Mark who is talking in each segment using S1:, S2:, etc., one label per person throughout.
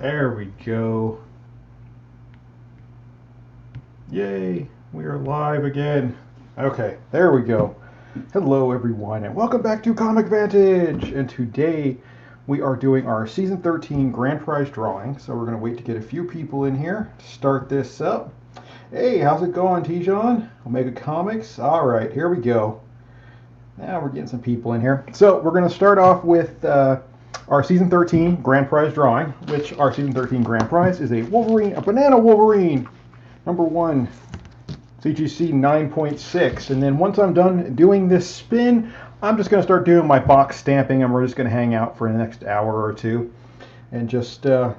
S1: There we go. Yay, we are live again. Okay, there we go. Hello everyone and welcome back to Comic Vantage. And today we are doing our season 13 grand prize drawing. So we're going to wait to get a few people in here to start this up. Hey, how's it going, Tijon? Omega Comics. All right, here we go. Now we're getting some people in here. So we're going to start off with our season 13 grand prize drawing, which our season 13 grand prize is a Wolverine, a banana Wolverine, number 1, CGC 9.6. And then once I'm done doing this spin, I'm just going to start doing my box stamping, and we're just going to hang out for the next hour or two and just sort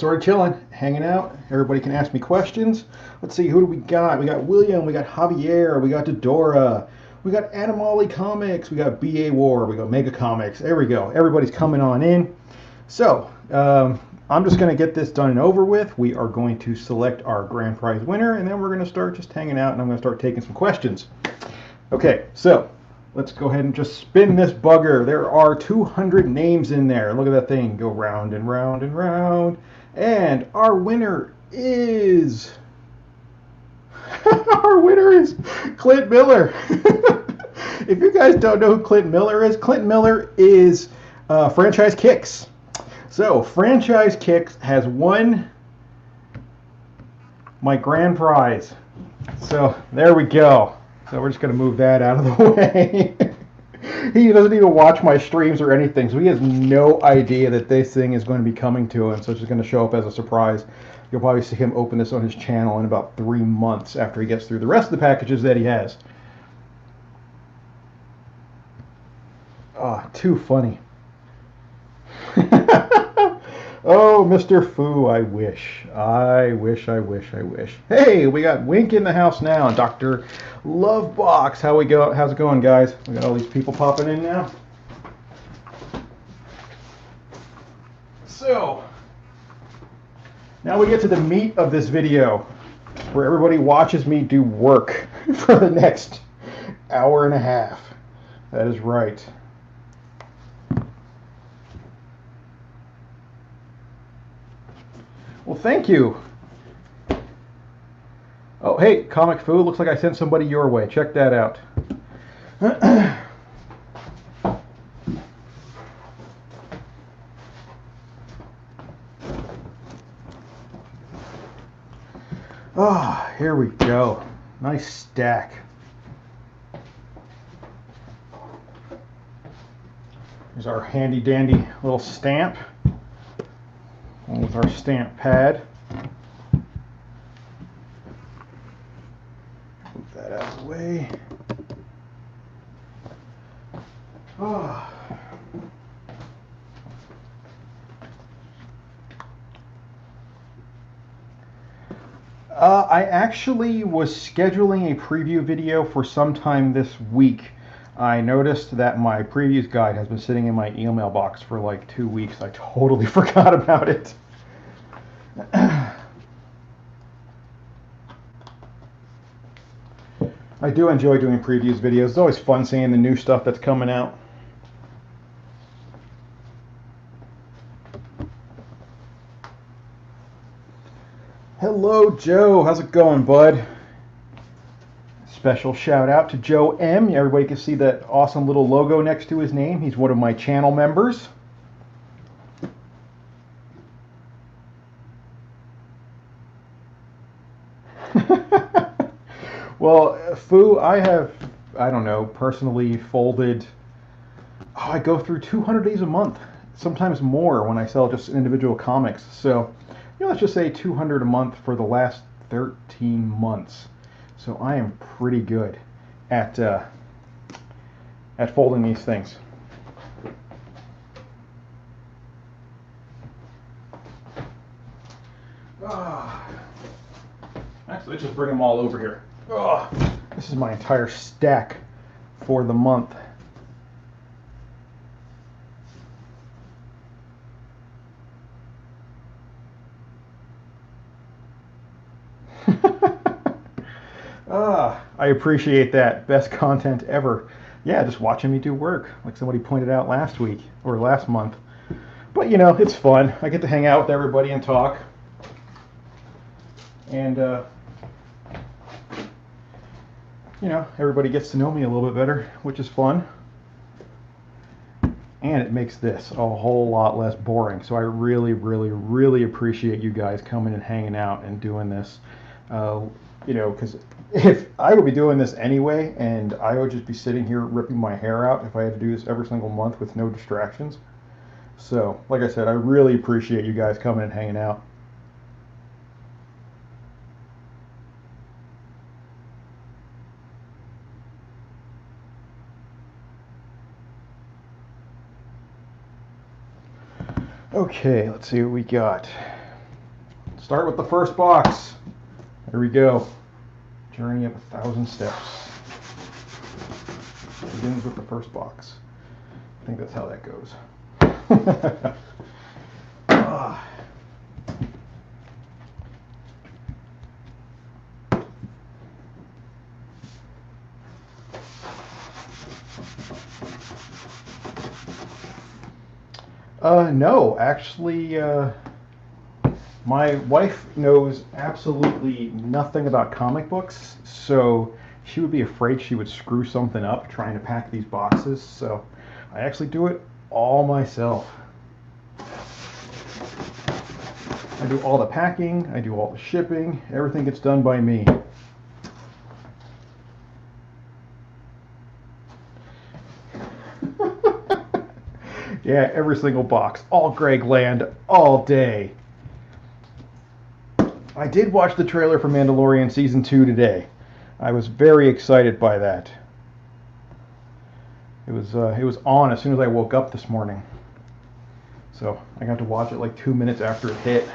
S1: of chilling, hanging out. Everybody can ask me questions. Let's see, who do we got? We got William, we got Javier, we got Dodora, we got Animali Comics, we got BA War, we got Mega Comics. There we go. Everybody's coming on in. So, I'm just going to get this done and over with. We are going to select our grand prize winner, and then we're going to start just hanging out, and I'm going to start taking some questions. Okay, so let's go ahead and just spin this bugger. There are 200 names in there. Look at that thing go round and round and round. And our winner is... our winner is Clint Miller. If you guys don't know who Clint Miller is Franchise Kicks. So, Franchise Kicks has won my grand prize. So, there we go. So, we're just going to move that out of the way. He doesn't even watch my streams or anything, so he has no idea that this thing is going to be coming to him. So, it's just going to show up as a surprise. You'll probably see him open this on his channel in about 3 months after he gets through the rest of the packages that he has. Oh, too funny. Oh, Mr. Fu, I wish. Hey, we got Wink in the house now. Dr. Lovebox, how's it going, guys? We got all these people popping in now. So, now we get to the meat of this video, where everybody watches me do work for the next hour and a half. That is right. Well, thank you. Oh, hey, Comic Fu, looks like I sent somebody your way. Check that out. Ah, oh, here we go. Nice stack. Here's our handy dandy little stamp. With our stamp pad. Move that out of the way. Oh. I actually was scheduling a preview video for sometime this week. I noticed that my previews guide has been sitting in my email box for like 2 weeks. I totally forgot about it. I do enjoy doing previews videos. It's always fun seeing the new stuff that's coming out. Hello, Joe. How's it going, bud? Special shout out to Joe M. Everybody can see that awesome little logo next to his name. He's one of my channel members. Well, Fu, I don't know, personally folded, I go through 200 days a month, sometimes more when I sell just individual comics. So, let's just say 200 a month for the last 13 months. So I am pretty good at folding these things. Actually, let's just bring them all over here. This is my entire stack for the month. I appreciate that. Best content ever. Yeah, just watching me do work, like somebody pointed out last week or last month. But you know, it's fun. I get to hang out with everybody and talk. And you know, everybody gets to know me a little bit better, which is fun. And it makes this a whole lot less boring. So I really, really, really appreciate you guys coming and hanging out and doing this. You know, because if I would be doing this anyway, and I would just be sitting here ripping my hair out if I had to do this every single month with no distractions. So, like I said, I really appreciate you guys coming and hanging out. Okay, let's see what we got. Start with the first box. There we go. Journey of 1,000 steps. Begins with the first box. I think that's how that goes. Ah. No, actually, my wife knows absolutely nothing about comic books, so she would be afraid she would screw something up trying to pack these boxes, so I actually do it all myself. I do all the packing, I do all the shipping, everything gets done by me. Yeah, every single box, all Greg Land, all day. I did watch the trailer for Mandalorian Season 2 today. I was very excited by that. It was on as soon as I woke up this morning. So I got to watch it like 2 minutes after it hit.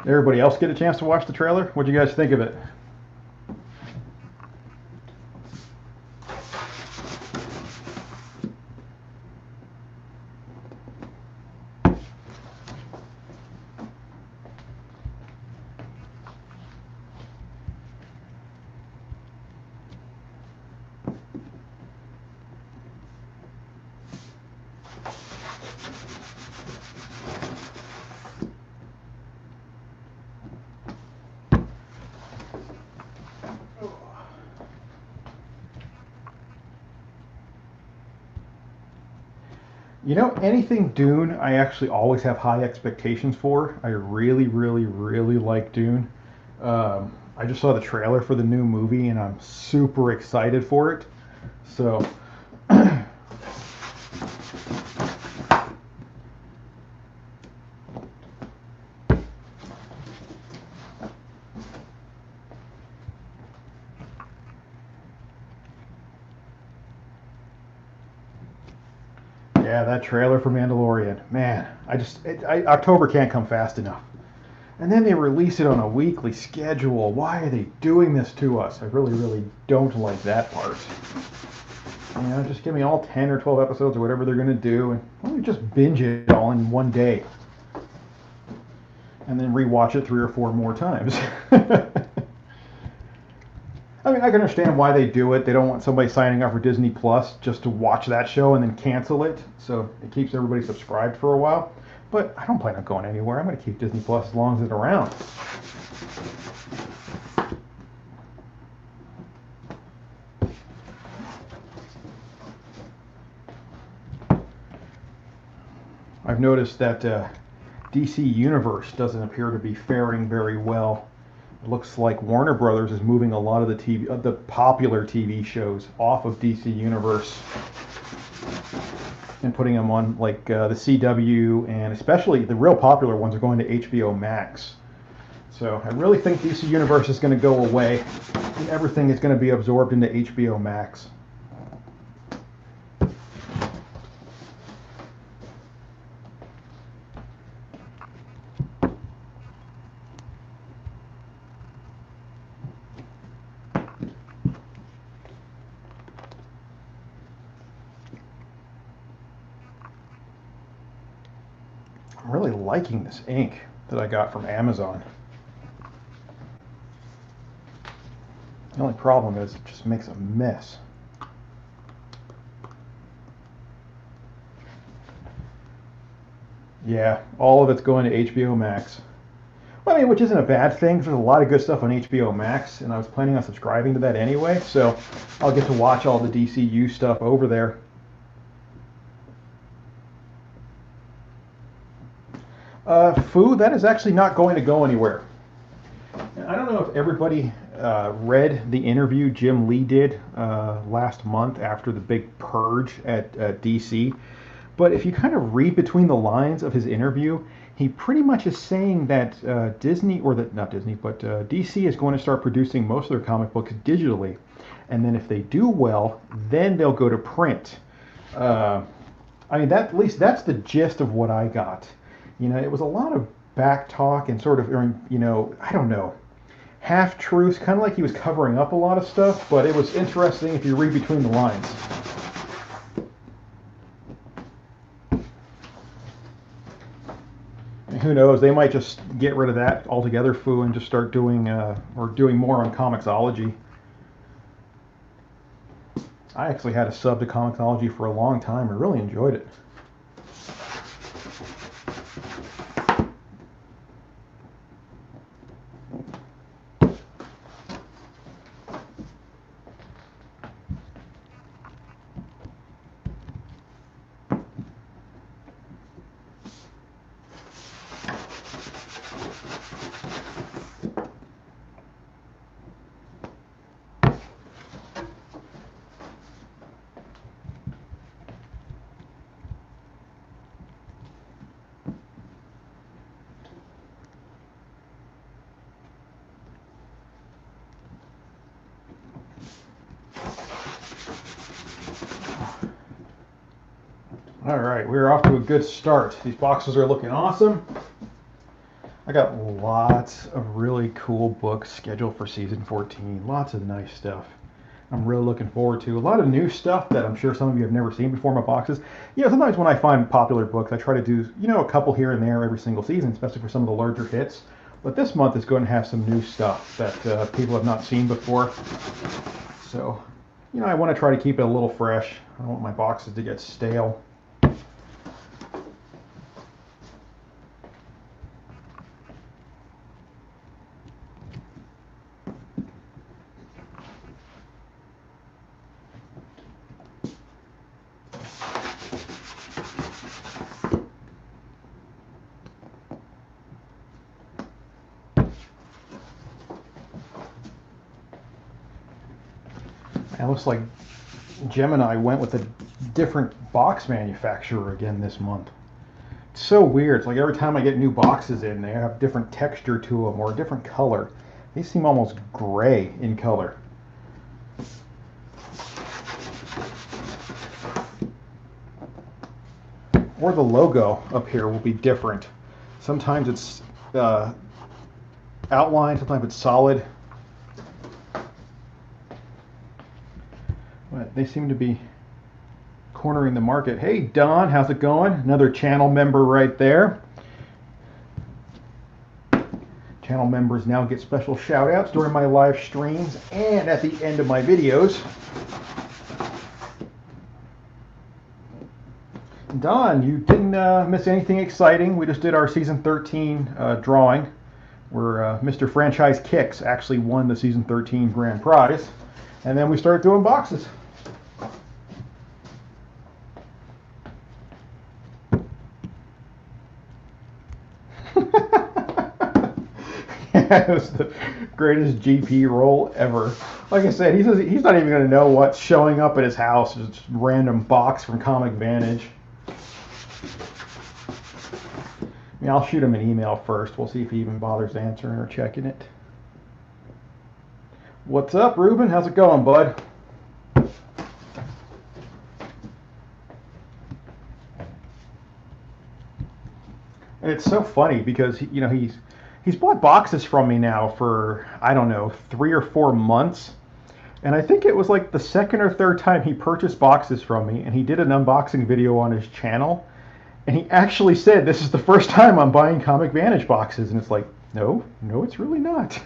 S1: Everybody else get a chance to watch the trailer? What'd you guys think of it? You know, anything Dune, I actually always have high expectations for. I really, really, really like Dune. I just saw the trailer for the new movie, and I'm super excited for it. So, yeah, that trailer for Mandalorian, man, October can't come fast enough. And then they release it on a weekly schedule. Why are they doing this to us? I really, really don't like that part. You know, just give me all 10 or 12 episodes or whatever they're going to do, and let me just binge it all in one day. And then rewatch it 3 or 4 more times. I mean, I can understand why they do it. They don't want somebody signing up for Disney Plus just to watch that show and then cancel it. So it keeps everybody subscribed for a while. But I don't plan on going anywhere. I'm going to keep Disney Plus as long as it's around. I've noticed that DC Universe doesn't appear to be faring very well. It looks like Warner Brothers is moving a lot of the popular TV shows off of DC Universe and putting them on like the CW, and especially the real popular ones are going to HBO Max. So I really think DC Universe is going to go away and everything is going to be absorbed into HBO Max. I'm really liking this ink that I got from Amazon. The only problem is it just makes a mess. Yeah, all of it's going to HBO Max. Well, I mean, which isn't a bad thing. There's a lot of good stuff on HBO Max, and I was planning on subscribing to that anyway, so I'll get to watch all the DCU stuff over there. Food, that is actually not going to go anywhere. I don't know if everybody read the interview Jim Lee did last month after the big purge at DC, but if you kind of read between the lines of his interview, he pretty much is saying that Disney, or that not Disney, but DC is going to start producing most of their comic books digitally, and then if they do well, then they'll go to print. I mean, at least that's the gist of what I got. You know, it was a lot of back talk and sort of, you know, I don't know, half truths, kind of like he was covering up a lot of stuff, but it was interesting if you read between the lines. And who knows, they might just get rid of that altogether, Fu, and just start doing, or doing more on Comixology. I actually had a sub to Comixology for a long time. I really enjoyed it. All right, we're off to a good start. These boxes are looking awesome. I got lots of really cool books scheduled for season 14. Lots of nice stuff. I'm really looking forward to a lot of new stuff that I'm sure some of you have never seen before in my boxes. You know, sometimes when I find popular books, I try to do, you know, a couple here and there every single season, especially for some of the larger hits. But this month is going to have some new stuff that people have not seen before. So, you know, I want to try to keep it a little fresh. I don't want my boxes to get stale. It looks like Gemini went with a different box manufacturer again this month. It's so weird. It's like every time I get new boxes in, they have different texture to them or a different color. These seem almost gray in color. Or the logo up here will be different. Sometimes it's outlined, sometimes it's solid. But they seem to be cornering the market. Hey Don, how's it going? Another channel member right there. Channel members now get special shout outs during my live streams and at the end of my videos. Don, you didn't miss anything exciting. We just did our season 13 drawing where Mr. Franchise Kicks actually won the season 13 grand prize. And then we started doing boxes. It was the greatest GP roll ever. Like I said, he's not even going to know what's showing up at his house. It's just a random box from Comic Vantage. I mean, I'll shoot him an email first. We'll see if he even bothers answering or checking it. What's up, Ruben? How's it going, bud? And it's so funny because, you know, he's bought boxes from me now for, I don't know, 3 or 4 months. And I think it was like the second or third time he purchased boxes from me, and he did an unboxing video on his channel. And he actually said, this is the first time I'm buying Comic Vantage boxes. And it's like, no, it's really not.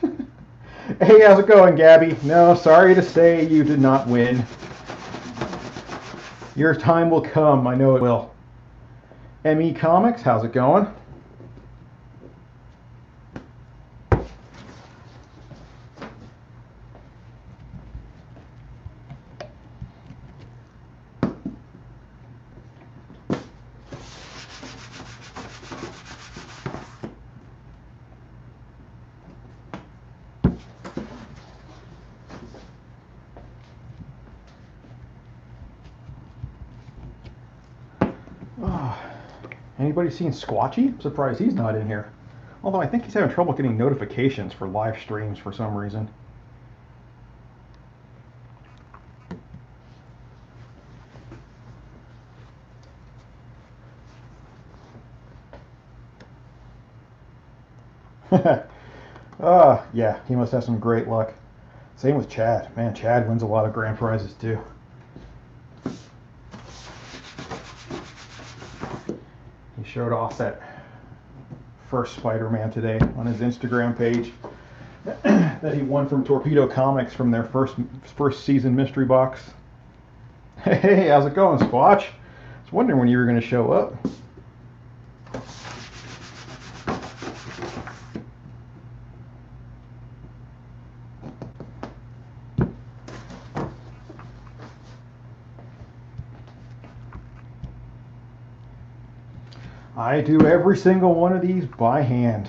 S1: Hey, how's it going, Gabby? No, sorry to say you did not win. Your time will come, I know it will. ME Comics, how's it going? Oh, anybody seen Squatchy? I'm surprised he's not in here. Although I think he's having trouble getting notifications for live streams for some reason. Yeah, he must have some great luck. Same with Chad. Man, Chad wins a lot of grand prizes too. He showed off that first Spider-Man today on his Instagram page that he won from Torpedo Comics from their first season mystery box. Hey, how's it going, Squatch? I was wondering when you were going to show up. I do every single one of these by hand.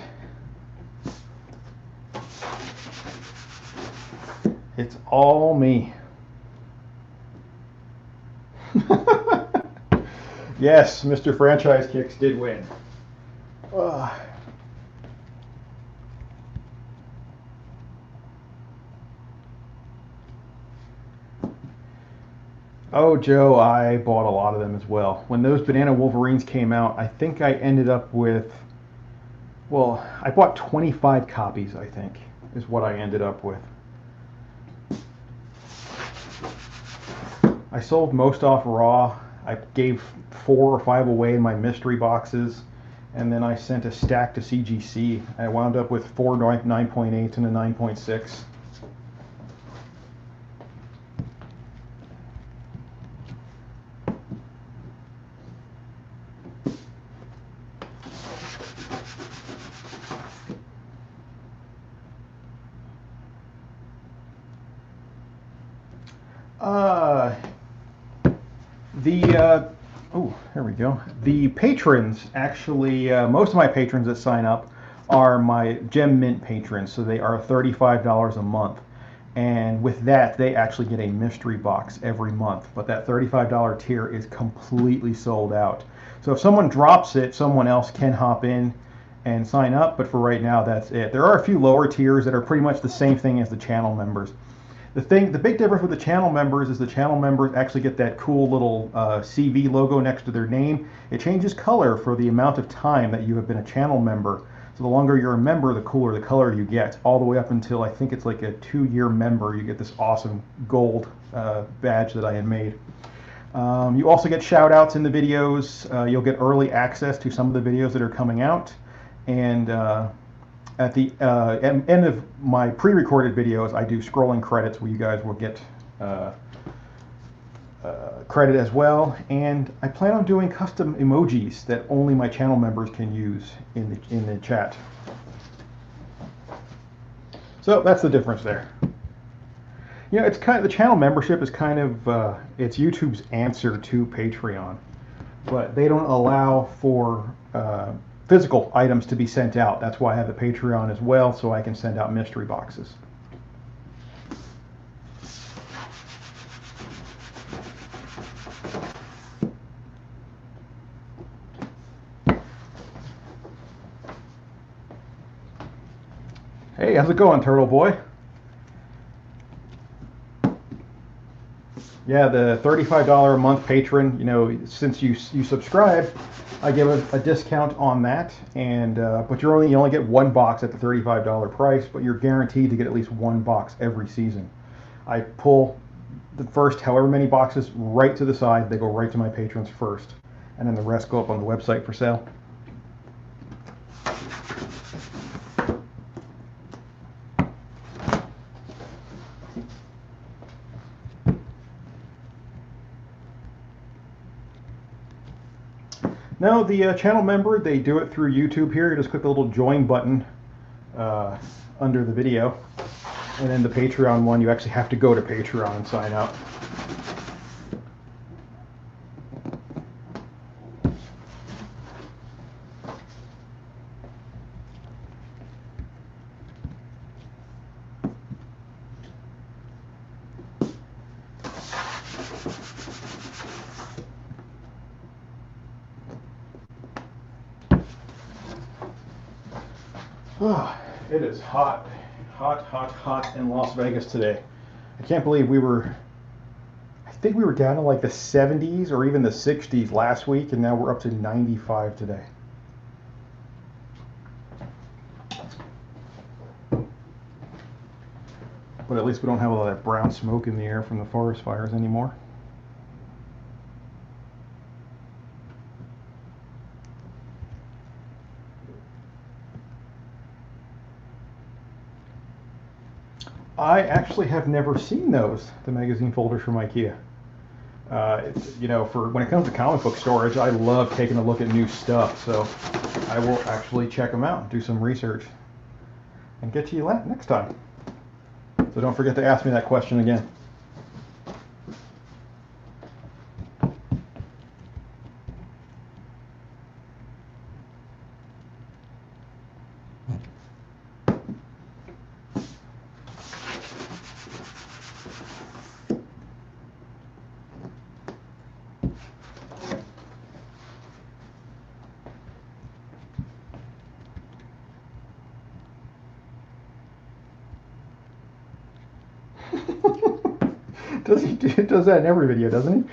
S1: It's all me. Yes, Mr. Franchise Kicks did win. Oh, Joe, I bought a lot of them as well. When those Banana Wolverines came out, I think I ended up with, well, I bought 25 copies, I think, is what I ended up with. I sold most off raw. I gave 4 or 5 away in my mystery boxes, and then I sent a stack to CGC. I wound up with 4 9.8s and a 9.6. Oh, there we go. The patrons, actually, most of my patrons that sign up are my Gem Mint patrons, so they are $35 a month. And with that, they actually get a mystery box every month. But that $35 tier is completely sold out. So if someone drops it, someone else can hop in and sign up. But for right now, that's it. There are a few lower tiers that are pretty much the same thing as the channel members. The big difference with the channel members is the channel members actually get that cool little CV logo next to their name. It changes color for the amount of time that you have been a channel member. So the longer you're a member, the cooler the color you get, all the way up until I think it's like a 2-year member. You get this awesome gold badge that I had made. You also get shout outs in the videos. You'll get early access to some of the videos that are coming out. And at the end of my pre-recorded videos, I do scrolling credits where you guys will get credit as well. And I plan on doing custom emojis that only my channel members can use in the chat. So that's the difference there. You know, it's kind of, the channel membership is kind of it's YouTube's answer to Patreon, but they don't allow for physical items to be sent out. That's why I have the Patreon as well, so I can send out mystery boxes. Hey, how's it going, Turtle Boy? Yeah, the $35 a month patron, you know, since you subscribe, I give a discount on that, and but you only get 1 box at the $35 price, but you're guaranteed to get at least 1 box every season. I pull the first however many boxes right to the side. They go right to my patrons first, and then the rest go up on the website for sale. No, the channel member, they do it through YouTube here. You just click the little join button under the video. And then the Patreon one, you actually have to go to Patreon and sign up. Oh, it is hot. Hot, hot, hot in Las Vegas today. I can't believe I think we were down to like the 70s or even the 60s last week, and now we're up to 95 today. But at least we don't have all that brown smoke in the air from the forest fires anymore. I actually have never seen those, the magazine folders from IKEA. For when it comes to comic book storage, I love taking a look at new stuff, so I will actually check them out, do some research, and get to you next time. So don't forget to ask me that question again. He does that in every video, doesn't he?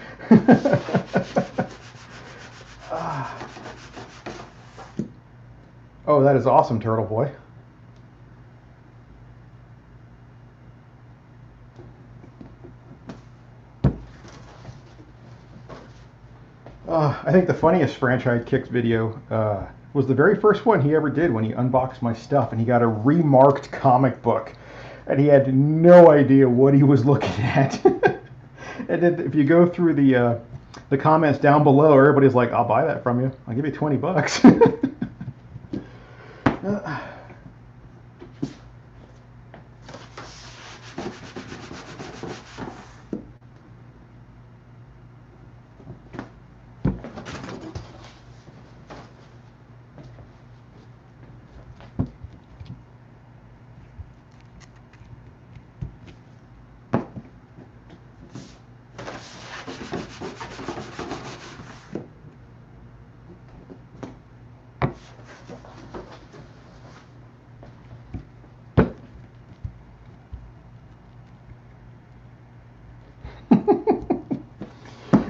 S1: Oh, that is awesome, Turtle Boy. I think the funniest franchise kicks video was the very first one he ever did when he unboxed my stuff, and he got a remarked comic book, and he had no idea what he was looking at. And then if you go through the comments down below, everybody's like, "I'll buy that from you. I'll give you 20 bucks."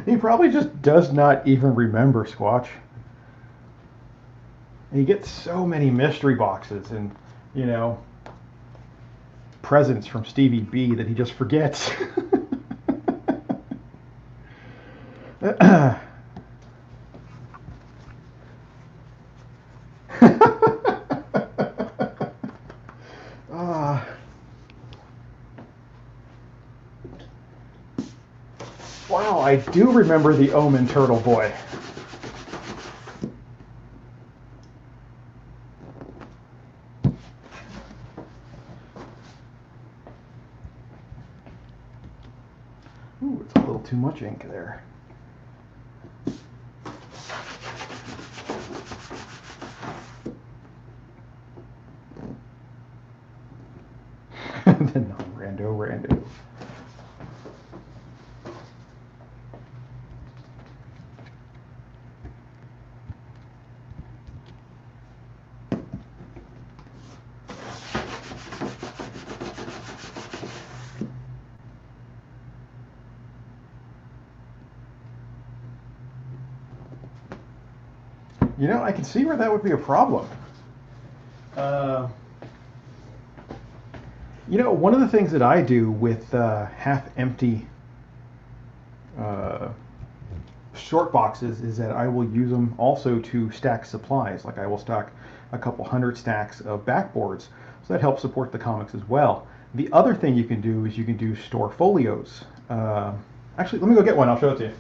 S1: He probably just does not even remember Squatch. He gets so many mystery boxes and, presents from Stevie B that he just forgets. Wow, I do remember the Omen Turtle Boy. Ooh, it's a little too much ink there. The non-rando. I can see where that would be a problem. One of the things that I do with half-empty short boxes is that I will use them also to stack supplies. Like I will stock a couple hundred stacks of backboards, so that helps support the comics as well. The other thing you can do is you can do store folios. Actually, let me go get one. I'll show it to you.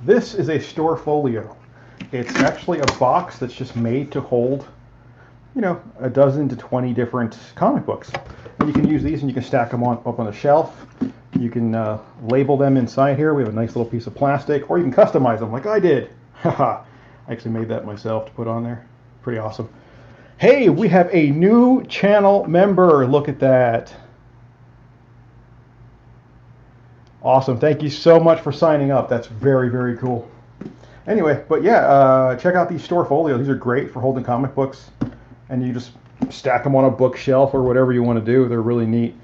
S1: This is a store folio. It's actually a box that's just made to hold, you know, a dozen to 20 different comic books. And you can use these and you can stack them up on the shelf. You can label them inside here. We have a nice little piece of plastic, or you can customize them like I did. Haha, I actually made that myself to put on there. Pretty awesome. Hey, we have a new channel member. Look at that. Awesome. Thank you so much for signing up. That's very, very cool. Anyway, but yeah, check out these store folios. These are great for holding comic books, and you just stack them on a bookshelf or whatever you want to do. They're really neat.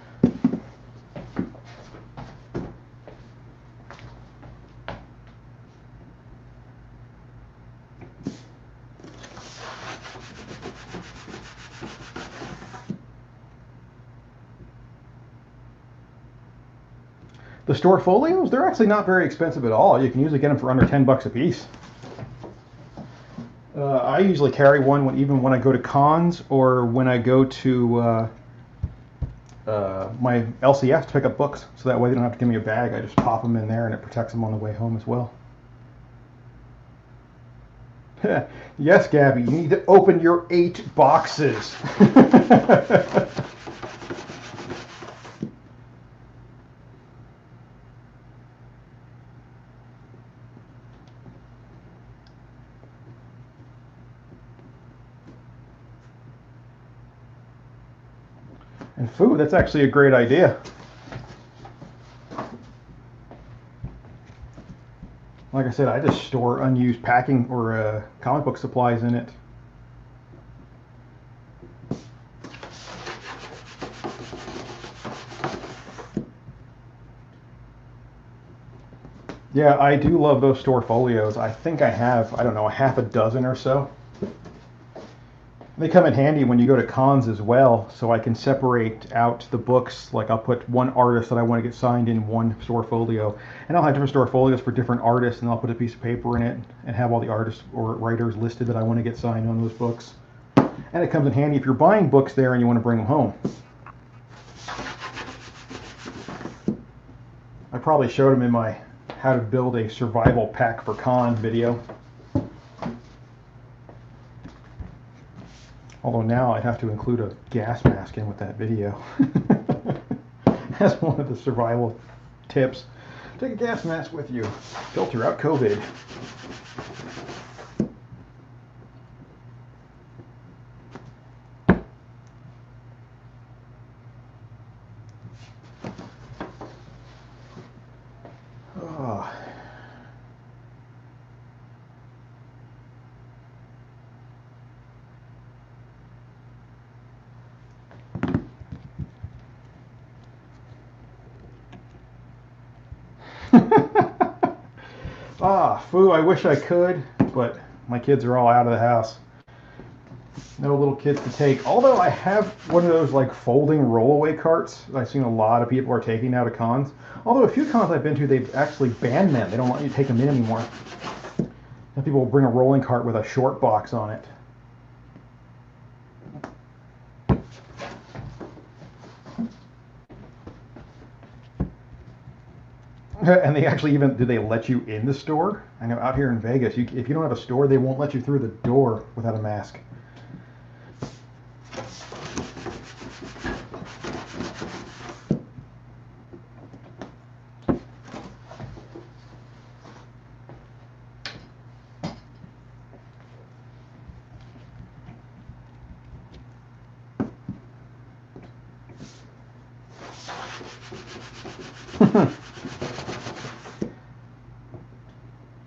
S1: The store folios, they're actually not very expensive at all. You can usually get them for under 10 bucks a piece. I usually carry one even when I go to cons or when I go to my LCS to pick up books. So that way they don't have to give me a bag. I just pop them in there and it protects them on the way home as well. Yes, Gabby, you need to open your 8 boxes. And food, that's actually a great idea. Like I said, I just store unused packing or comic book supplies in it. Yeah, I do love those store folios. I think I have, I don't know, a half a dozen or so. They come in handy when you go to cons as well, so I can separate out the books. Like I'll put one artist that I want to get signed in one store folio, and I'll have different store folios for different artists, and I'll put a piece of paper in it and have all the artists or writers listed that I want to get signed on those books. And it comes in handy if you're buying books there and you want to bring them home. I probably showed them in my how to build a survival pack for con video. Although now I'd have to include a gas mask in with that video. That's one of the survival tips. Take a gas mask with you. Filter out COVID. Oh. Foo, I wish I could, but my kids are all out of the house. No little kids to take. Although I have one of those like folding rollaway carts I've seen a lot of people are taking now to cons. Although a few cons I've been to, they've actually banned them. They don't let you take them in anymore. And people will bring a rolling cart with a short box on it. And they actually even, do they let you in the store? I know out here in Vegas, if you don't have a store, they won't let you through the door without a mask.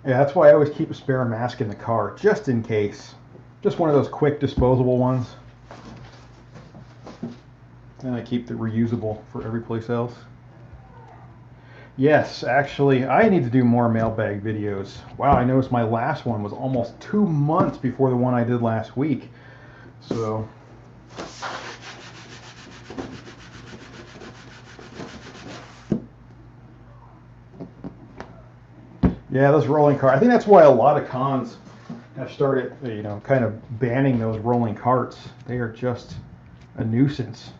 S1: Yeah, that's why I always keep a spare mask in the car, just in case. Just one of those quick disposable ones. And I keep the reusable for every place else. Yes, actually, I need to do more mailbag videos. Wow, I noticed my last one was almost 2 months before the one I did last week. So... yeah, those rolling carts. I think that's why a lot of cons have started, you know, kind of banning those rolling carts. They are just a nuisance.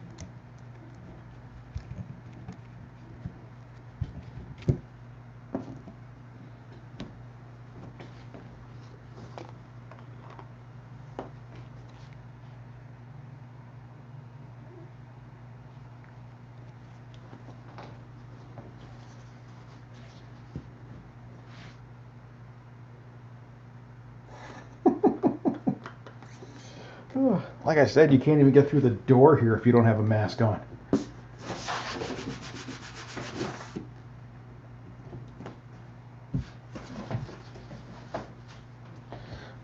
S1: Like I said, you can't even get through the door here if you don't have a mask on.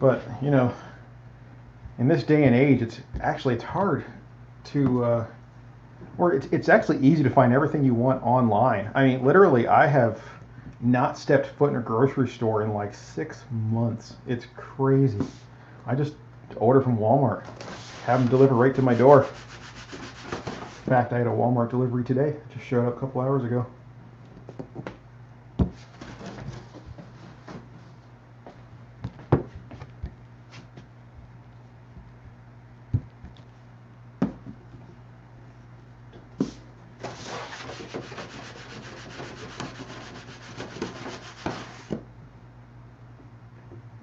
S1: But, you know, in this day and age, it's hard to, or it's actually easy to find everything you want online. I mean, literally, I have not stepped foot in a grocery store in like 6 months. It's crazy. I just order from Walmart, have them deliver right to my door. In fact, I had a Walmart delivery today. It just showed up a couple hours ago.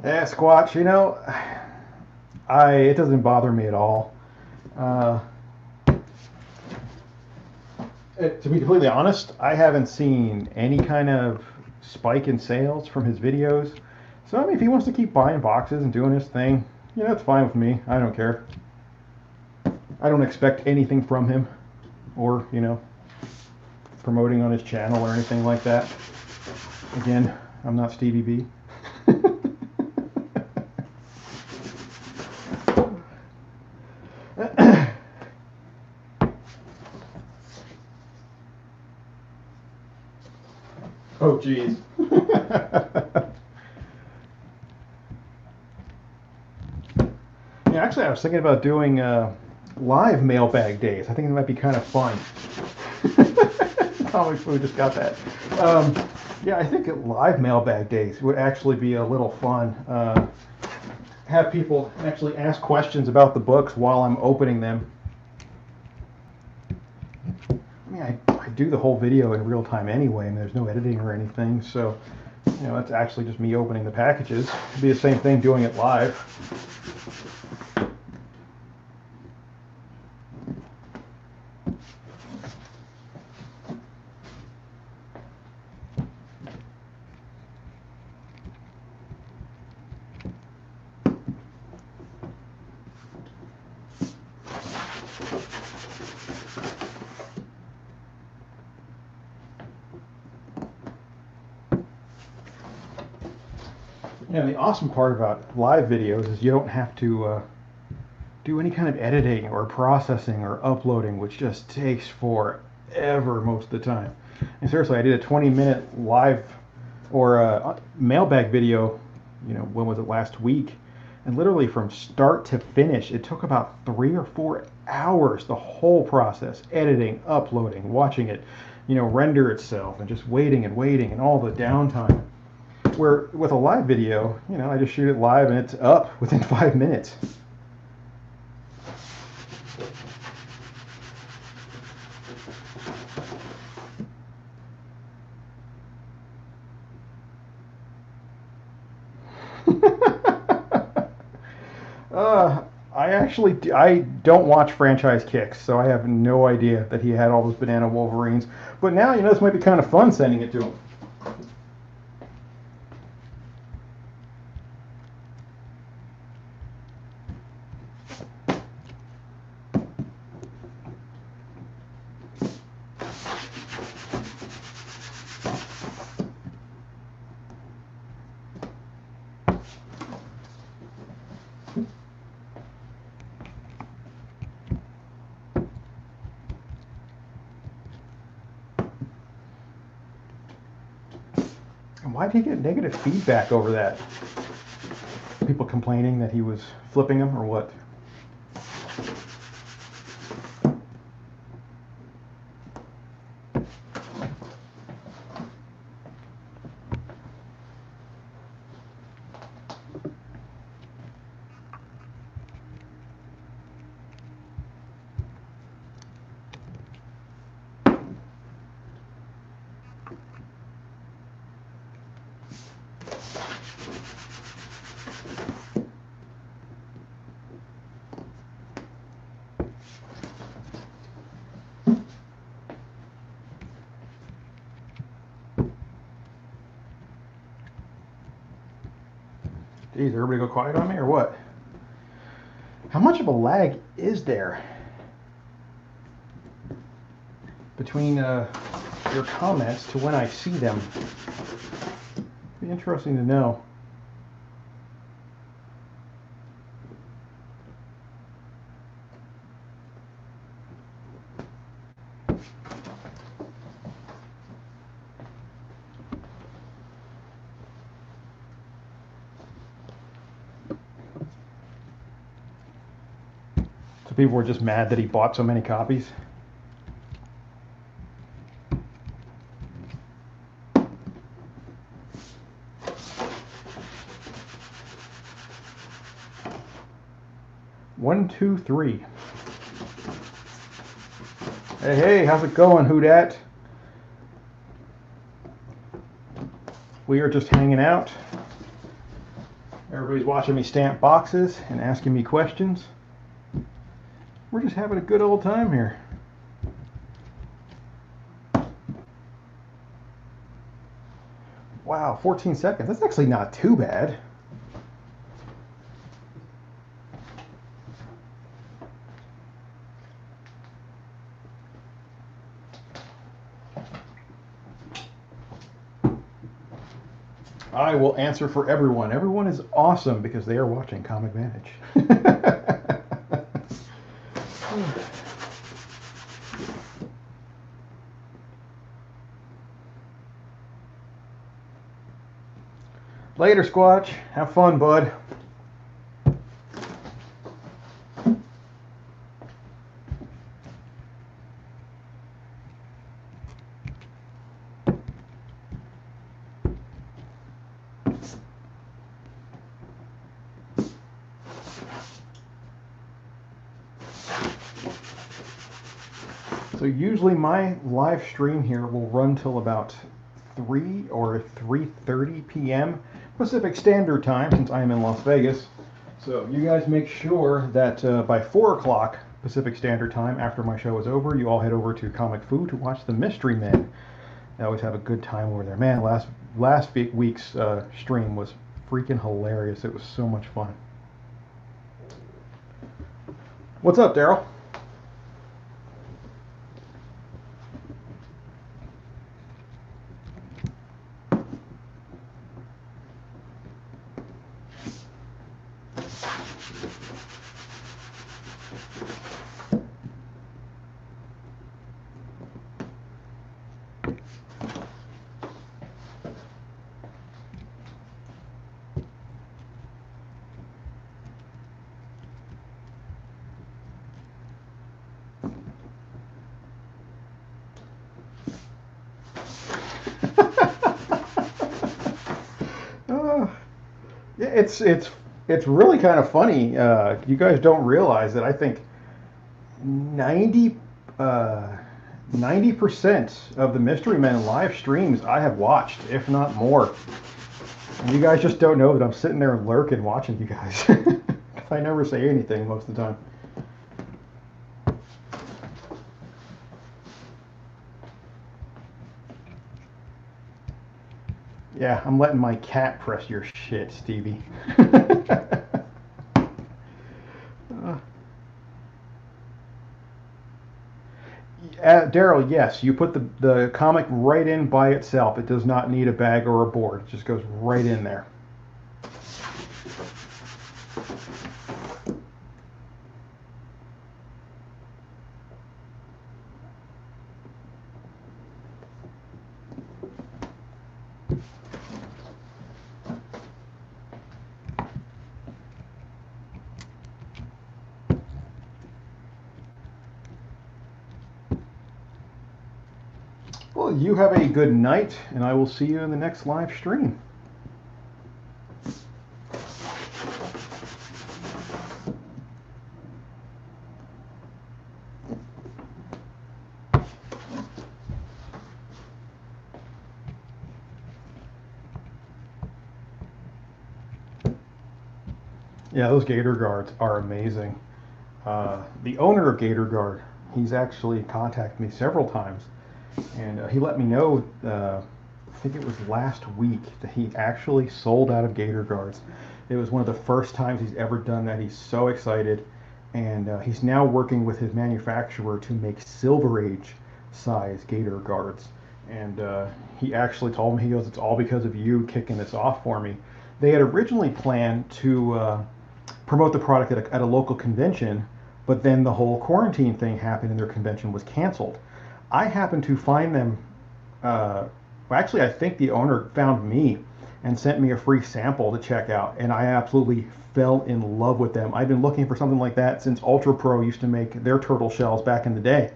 S1: Yeah, Squatch, you know, it doesn't bother me at all. Uh, to be completely honest, I haven't seen any kind of spike in sales from his videos. So, I mean, if he wants to keep buying boxes and doing his thing, you know, that's fine with me. I don't care. I don't expect anything from him or, you know, promoting on his channel or anything like that. Again, I'm not Stevie B. Oh, geez. Yeah, actually, I was thinking about doing live mailbag days. I think it might be kind of fun. Comic Food just got that. Yeah, I think live mailbag days would actually be a little fun. Have people actually ask questions about the books while I'm opening them. I mean, I do the whole video in real time anyway, and there's no editing or anything, so, you know, it's actually just me opening the packages. It'd be the same thing doing it live. Yeah, the awesome part about live videos is you don't have to do any kind of editing or processing or uploading, which just takes forever most of the time. And seriously, I did a 20-minute live or mailbag video, you know, when was it, last week? And literally from start to finish, it took about 3 or 4 hours, the whole process, editing, uploading, watching it, you know, render itself, and just waiting and all the downtime. Where with a live video, you know, I just shoot it live and it's up within 5 minutes. I don't watch Franchise Kicks, so I have no idea that he had all those banana Wolverines. But now, you know, this might be kind of fun sending it to him. And why did he get negative feedback over that? People complaining that he was flipping them or what? Geez, everybody go quiet on me or what? How much of a lag is there between your comments to when I see them? Be interesting to know. So people were just mad that he bought so many copies. One, two, three. Hey, hey, how's it going, who dat? We are just hanging out. Everybody's watching me stamp boxes and asking me questions. We're just having a good old time here. Wow, 14 seconds. That's actually not too bad. I will answer for everyone. Everyone is awesome because they are watching Comic Vantage. Later, Squatch. Have fun, bud. So usually my live stream here will run till about 3 or 3:30 p.m. Pacific Standard Time, since I am in Las Vegas. So you guys make sure that by 4 o'clock Pacific Standard Time, after my show is over, you all head over to Comic Fu to watch the Mystery Men. I always have a good time over there. Man, last week's stream was freaking hilarious. It was so much fun. What's up, Daryl? It's really kind of funny. You guys don't realize that I think 90% of the Mystery Men live streams I have watched, if not more. And you guys just don't know that I'm sitting there lurking watching you guys. I never say anything most of the time. Yeah, I'm letting my cat press your shit, Stevie. Daryl, yes, you put the comic right in by itself. It does not need a bag or a board. It just goes right in there. Well, you have a good night, and I will see you in the next live stream. Yeah, those Gator Guards are amazing. The owner of Gator Guard, he's actually contacted me several times, and he let me know, I think it was last week, that he actually sold out of Gator Guards. It was one of the first times he's ever done that. He's so excited. and he's now working with his manufacturer to make Silver Age size gator guards. And he actually told me, he goes, "It's all because of you kicking this off for me." They had originally planned to promote the product at a local convention, but then the whole quarantine thing happened and their convention was canceled. I happened to find them. Well, actually, I think the owner found me and sent me a free sample to check out, and I absolutely fell in love with them. I've been looking for something like that since Ultra Pro used to make their turtle shells back in the day.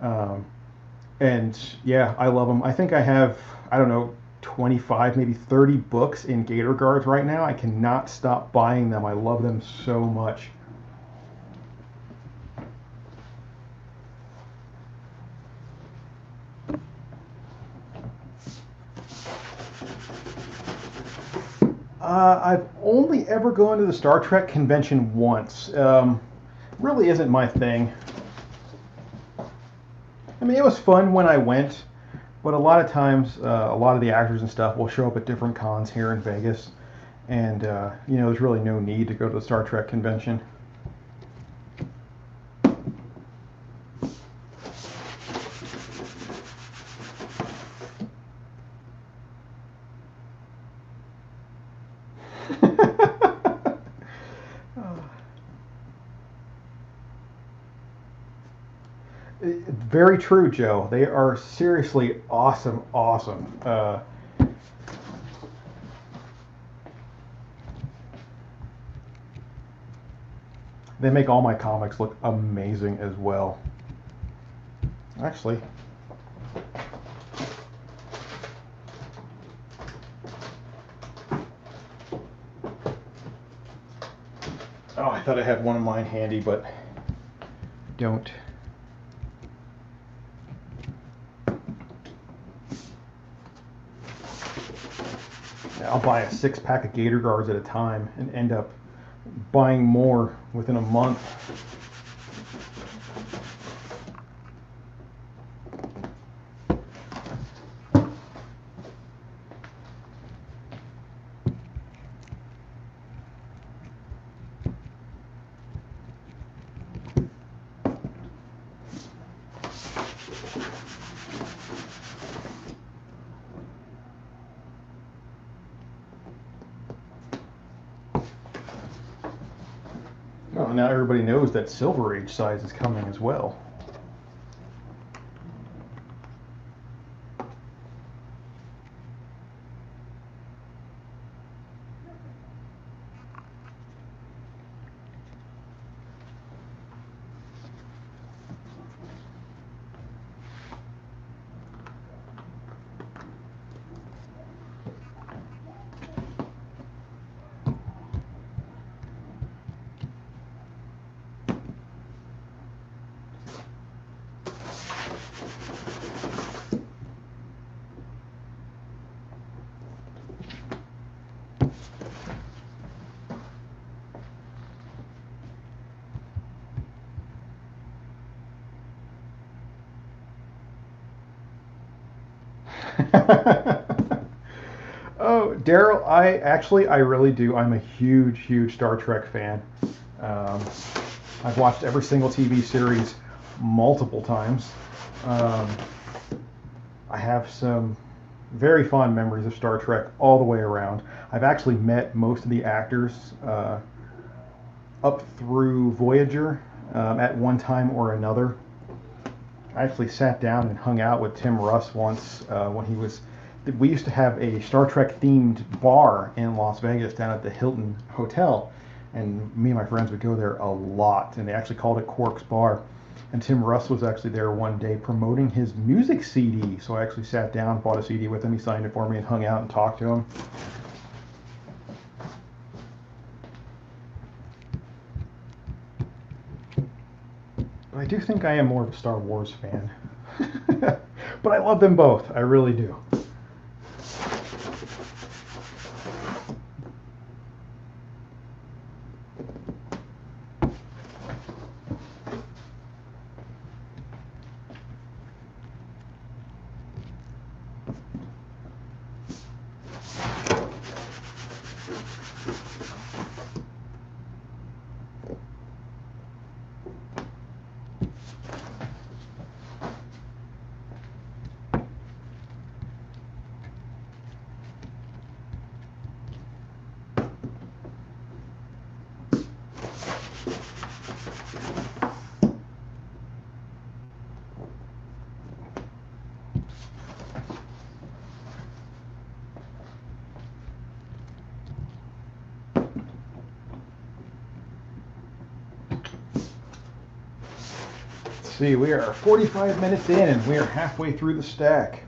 S1: Um, and yeah, I love them. I think I have, I don't know, 25, maybe 30 books in Gator Guards right now. I cannot stop buying them. I love them so much. I've only ever gone to the Star Trek convention once. Really isn't my thing. I mean, it was fun when I went, but a lot of times, a lot of the actors and stuff will show up at different cons here in Vegas, and there's really no need to go to the Star Trek convention. Very true, Joe. They are seriously awesome, awesome. They make all my comics look amazing as well. Actually, oh, I thought I had one of mine handy, but don't. I'll buy a 6-pack of Gator Guards at a time and end up buying more within a month. Well, now everybody knows that Silver Age size is coming as well. Oh, Daryl, I really do. I'm a huge, huge Star Trek fan. Um, I've watched every single TV series multiple times. Um, I have some very fond memories of Star Trek all the way around. I've actually met most of the actors up through Voyager at one time or another. I actually sat down and hung out with Tim Russ once when he was. We used to have a Star Trek themed bar in Las Vegas down at the Hilton Hotel, and me and my friends would go there a lot. And they actually called it Quark's Bar. And Tim Russ was actually there one day promoting his music CD. So I actually sat down, bought a CD with him. He signed it for me and hung out and talked to him. But I do think I am more of a Star Wars fan. But I love them both. I really do. see, we are 45 minutes in and we are halfway through the stack.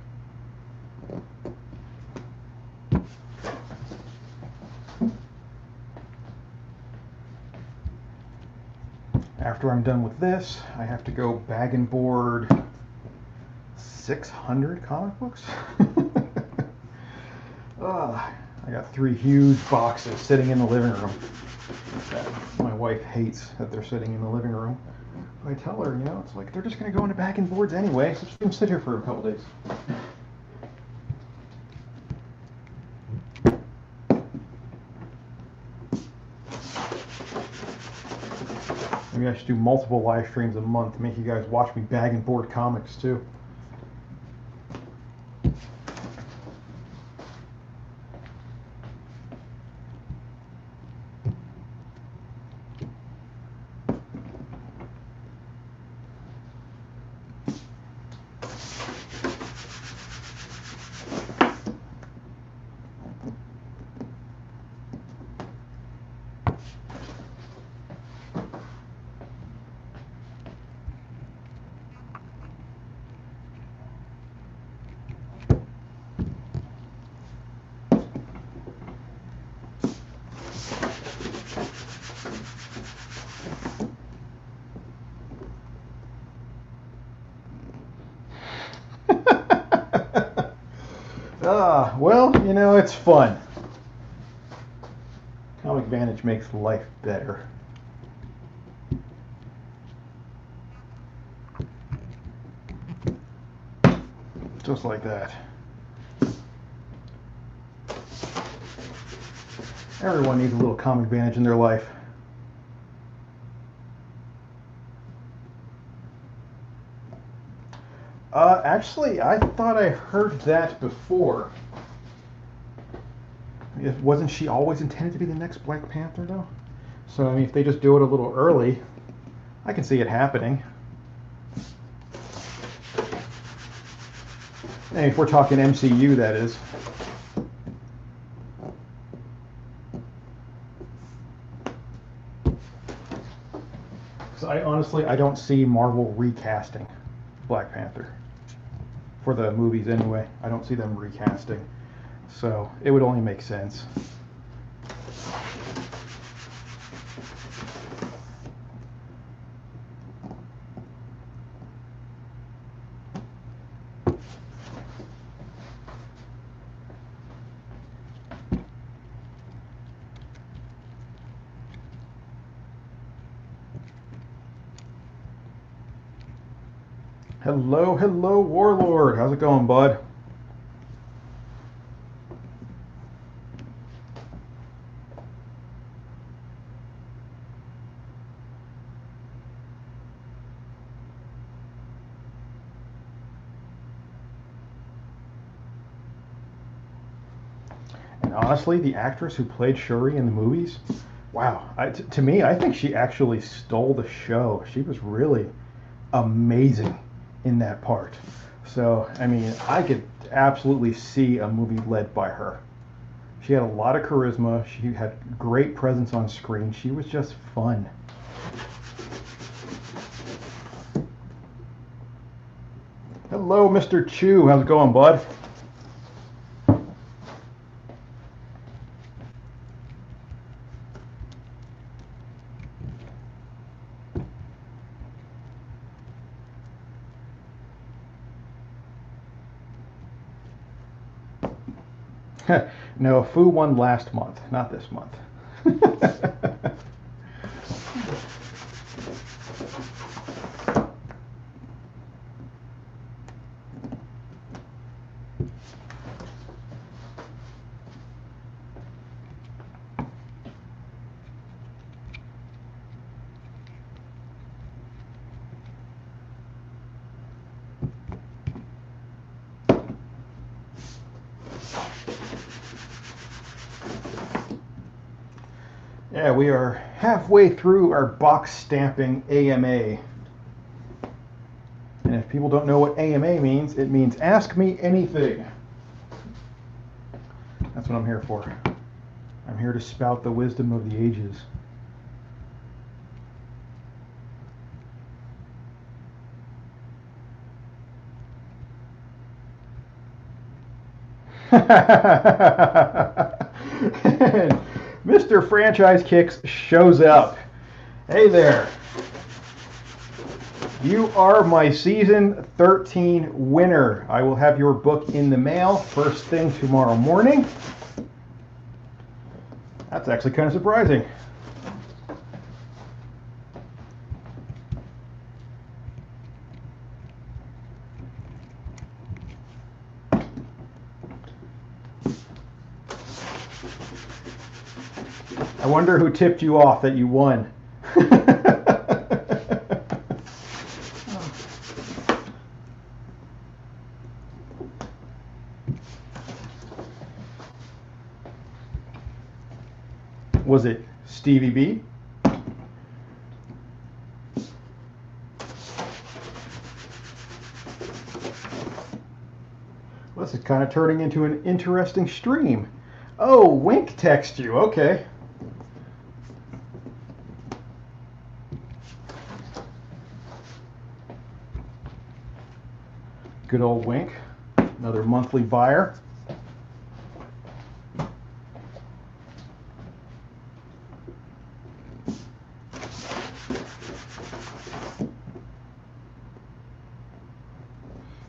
S1: After I'm done with this, I have to go bag and board 600 comic books. I got 3 huge boxes sitting in the living room that my wife hates that they're sitting in the living room. I tell her, you know, it's like they're just going to go into back and boards anyway, so just let them sit here for a couple days. Maybe I should do multiple live streams a month to make you guys watch me bag and board comics too. Well, you know, it's fun. Comic Vantage makes life better. Just like that. Everyone needs a little Comic Vantage in their life. Actually, I thought I heard that before. Wasn't she always intended to be the next Black Panther, though? So, I mean, if they just do it a little early, I can see it happening. And if we're talking MCU, that is. So I don't see Marvel recasting Black Panther. For the movies anyway. I don't see them recasting. So it would only make sense. Hello, hello, Warlord. How's it going, bud? And honestly, the actress who played Shuri in the movies, wow. To me, I think she actually stole the show. She was really amazing in that part. So, I mean, I could absolutely see a movie led by her. She had a lot of charisma. She had great presence on screen. She was just fun. Hello, Mr. Chu. How's it going, bud? No, Fu won last month, not this month. Yeah, we are halfway through our box stamping AMA. And if people don't know what AMA means, it means ask me anything. That's what I'm here for. I'm here to spout the wisdom of the ages. And Mr. Franchise Kicks shows up. Hey there. You are my season 13 winner. I will have your book in the mail first thing tomorrow morning. That's actually kind of surprising. I wonder who tipped you off that you won. Was it Stevie B? Well, this is kind of turning into an interesting stream. Oh, Wink texted you. Okay. Good old Wink. Another monthly buyer.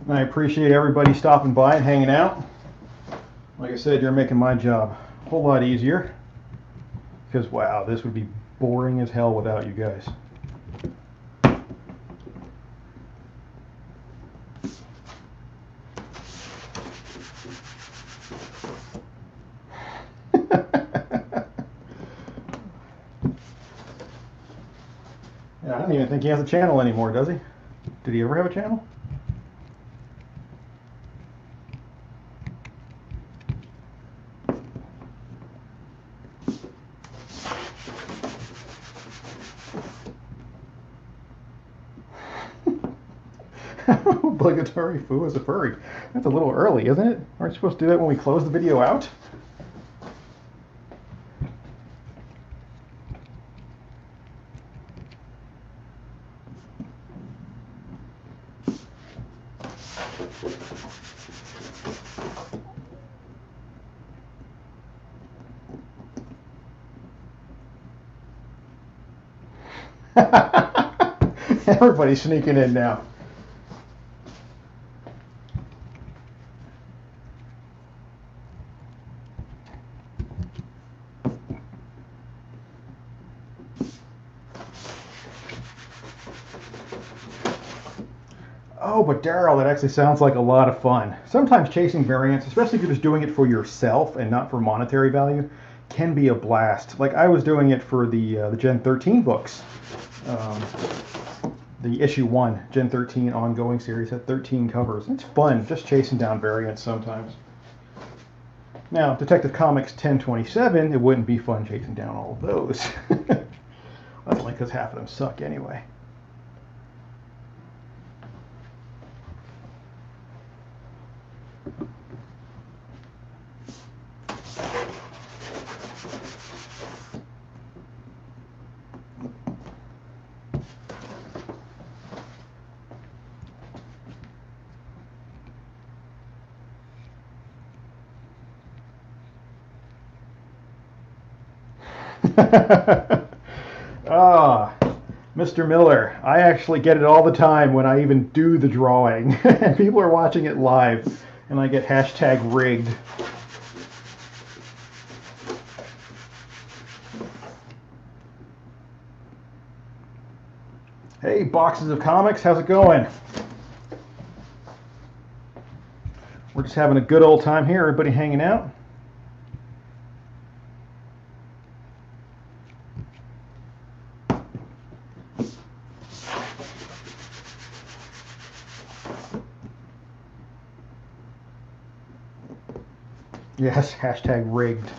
S1: I appreciate everybody stopping by and hanging out. Like I said, you're making my job a whole lot easier. Because, wow, this would be boring as hell without you guys. Yeah, I don't even think he has a channel anymore, does he? Did he ever have a channel? Obligatory foo as a furry. That's a little early, isn't it? Aren't you supposed to do that when we close the video out? Everybody's sneaking in now. Oh, but Daryl, that actually sounds like a lot of fun. Sometimes chasing variants, especially if you're just doing it for yourself and not for monetary value, can be a blast. Like I was doing it for the Gen 13 books. The issue 1, Gen 13 ongoing series, had 13 covers. It's fun just chasing down variants sometimes. Now, Detective Comics 1027, it wouldn't be fun chasing down all of those. That's only because half of them suck anyway. Mr. Miller, I actually get it all the time when I even do the drawing. And people are watching it live, and I get hashtag rigged. Hey, Boxes of Comics, how's it going? We're just having a good old time here, everybody hanging out. Yes, hashtag rigged.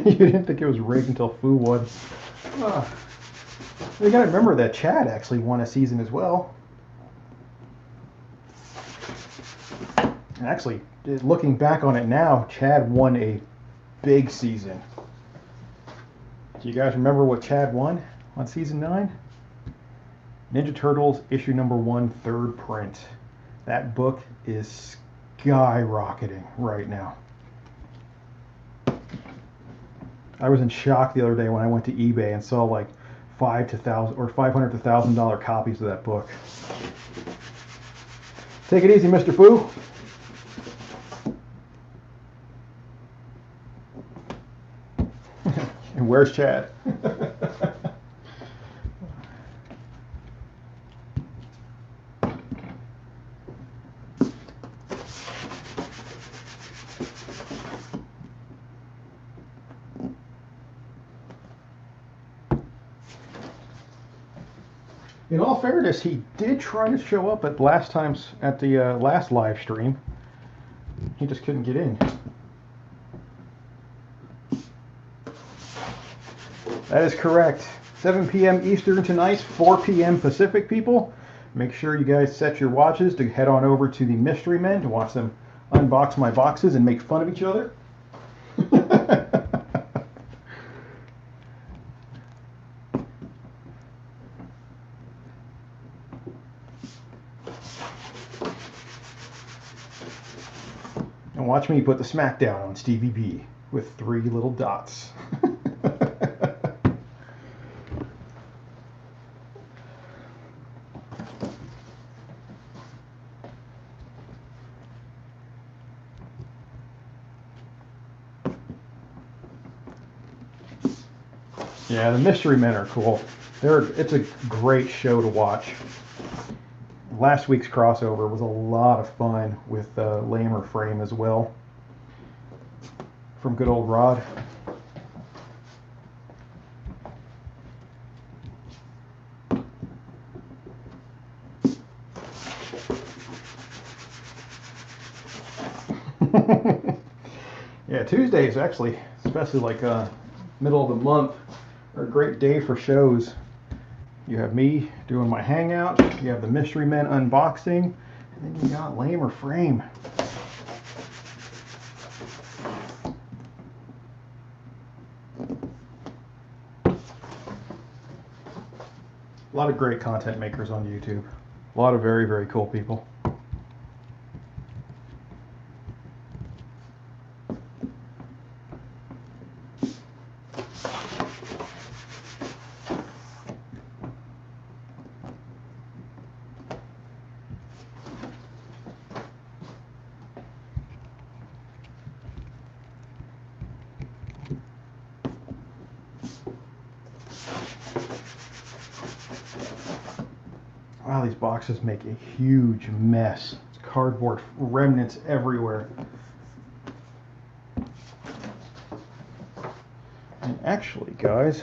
S1: You didn't think it was rigged until Fu won. Ah. You gotta remember that Chad actually won a season as well. Actually, looking back on it now, Chad won a big season. Do you guys remember what Chad won on season 9? Ninja Turtles issue number 1, third print. That book is skyrocketing right now. I was in shock the other day when I went to eBay and saw like $500 to $1,000 copies of that book. Take it easy, Mr. Fu. And where's Chad? In all fairness, he did try to show up at last live stream. He just couldn't get in. That is correct. 7 p.m. Eastern tonight, 4 p.m. Pacific, people. Make sure you guys set your watches to head on over to the Mystery Men to watch them unbox my boxes and make fun of each other. And watch me put the smackdown on Stevie B with 3 little dots. Yeah, the Mystery Men are cool. It's a great show to watch. Last week's crossover was a lot of fun with Lamer Frame as well. From good old Rod. Yeah, Tuesdays actually, especially like middle of the month, are a great day for shows. You have me doing my Hangout, you have the Mystery Men unboxing, and then you got Lamer Frame. A lot of great content makers on YouTube. A lot of very, very cool people. Wow, these boxes make a huge mess. It's cardboard remnants everywhere. And actually, guys,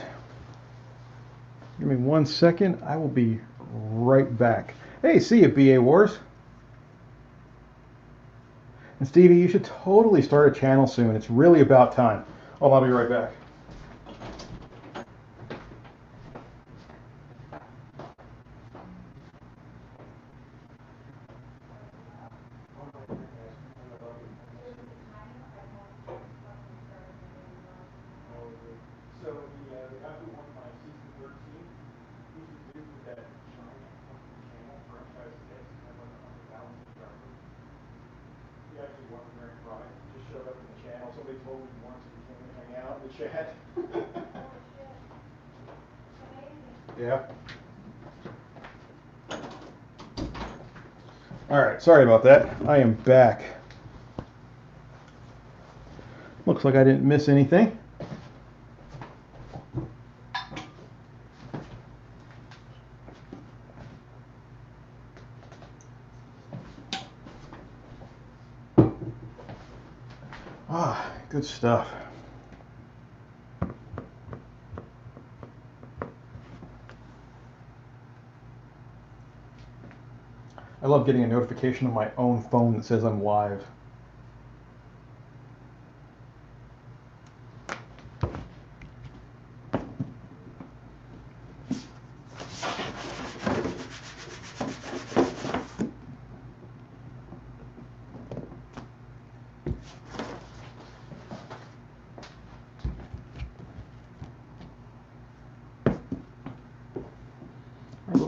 S1: give me 1 second. I will be right back. Hey, see you, BA Wars. And Stevie, you should totally start a channel soon. It's really about time. I'll be right back. So the guy who won my season 13, he's the dude with that giant fucking channel franchise hits and like 100,000 subscribers. He actually won the grand prize. He just showed up in the channel. Somebody told him he won, so he came and hang out in the chat. Yeah. All right, sorry about that. I am back. Looks like I didn't miss anything. Ah, good stuff. I love getting a notification on my own phone that says I'm live.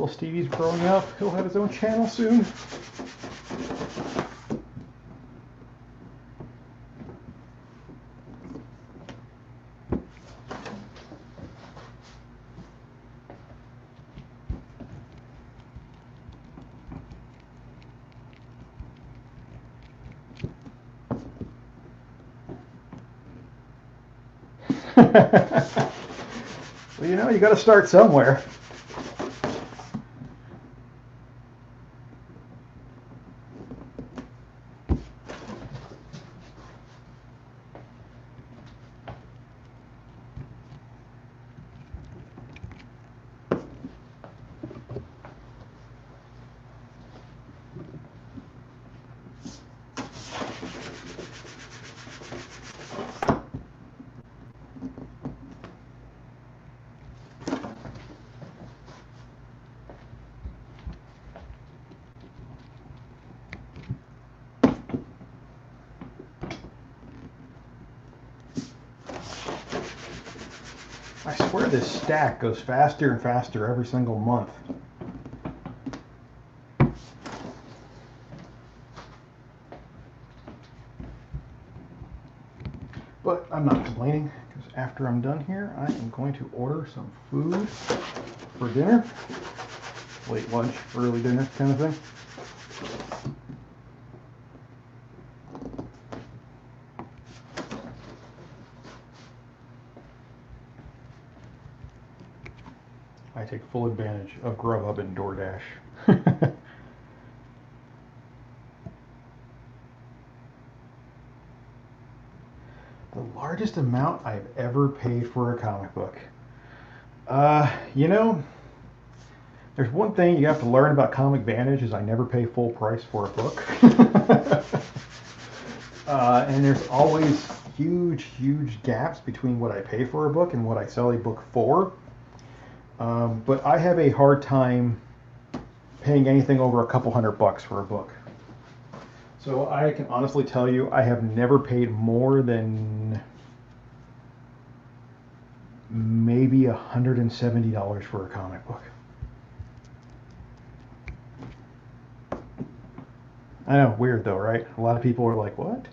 S1: while Stevie's growing up. He'll have his own channel soon. Well, you know, you got to start somewhere. I swear this stack goes faster and faster every single month. But I'm not complaining, because after I'm done here, I am going to order some food for dinner. Late lunch, early dinner kind of thing. I take full advantage of Grubhub and DoorDash. The largest amount I've ever paid for a comic book. You know, there's one thing you have to learn about Comic Vantage is I never pay full price for a book. And there's always huge gaps between what I pay for a book and what I sell a book for. But I have a hard time paying anything over a couple $100 for a book. So I can honestly tell you I have never paid more than maybe $170 for a comic book. I know, weird though, right? A lot of people are like, what?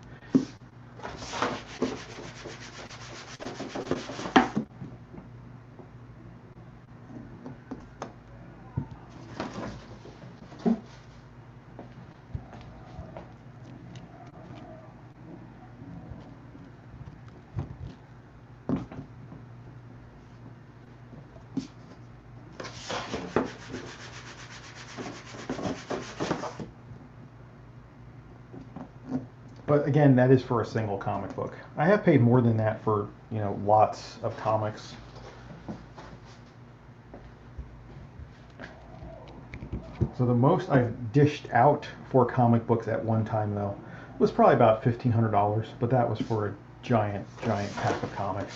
S1: But again, that is for a single comic book. I have paid more than that for, you know, lots of comics. So the most I've dished out for comic books at one time, though, was probably about $1,500, but that was for a giant pack of comics.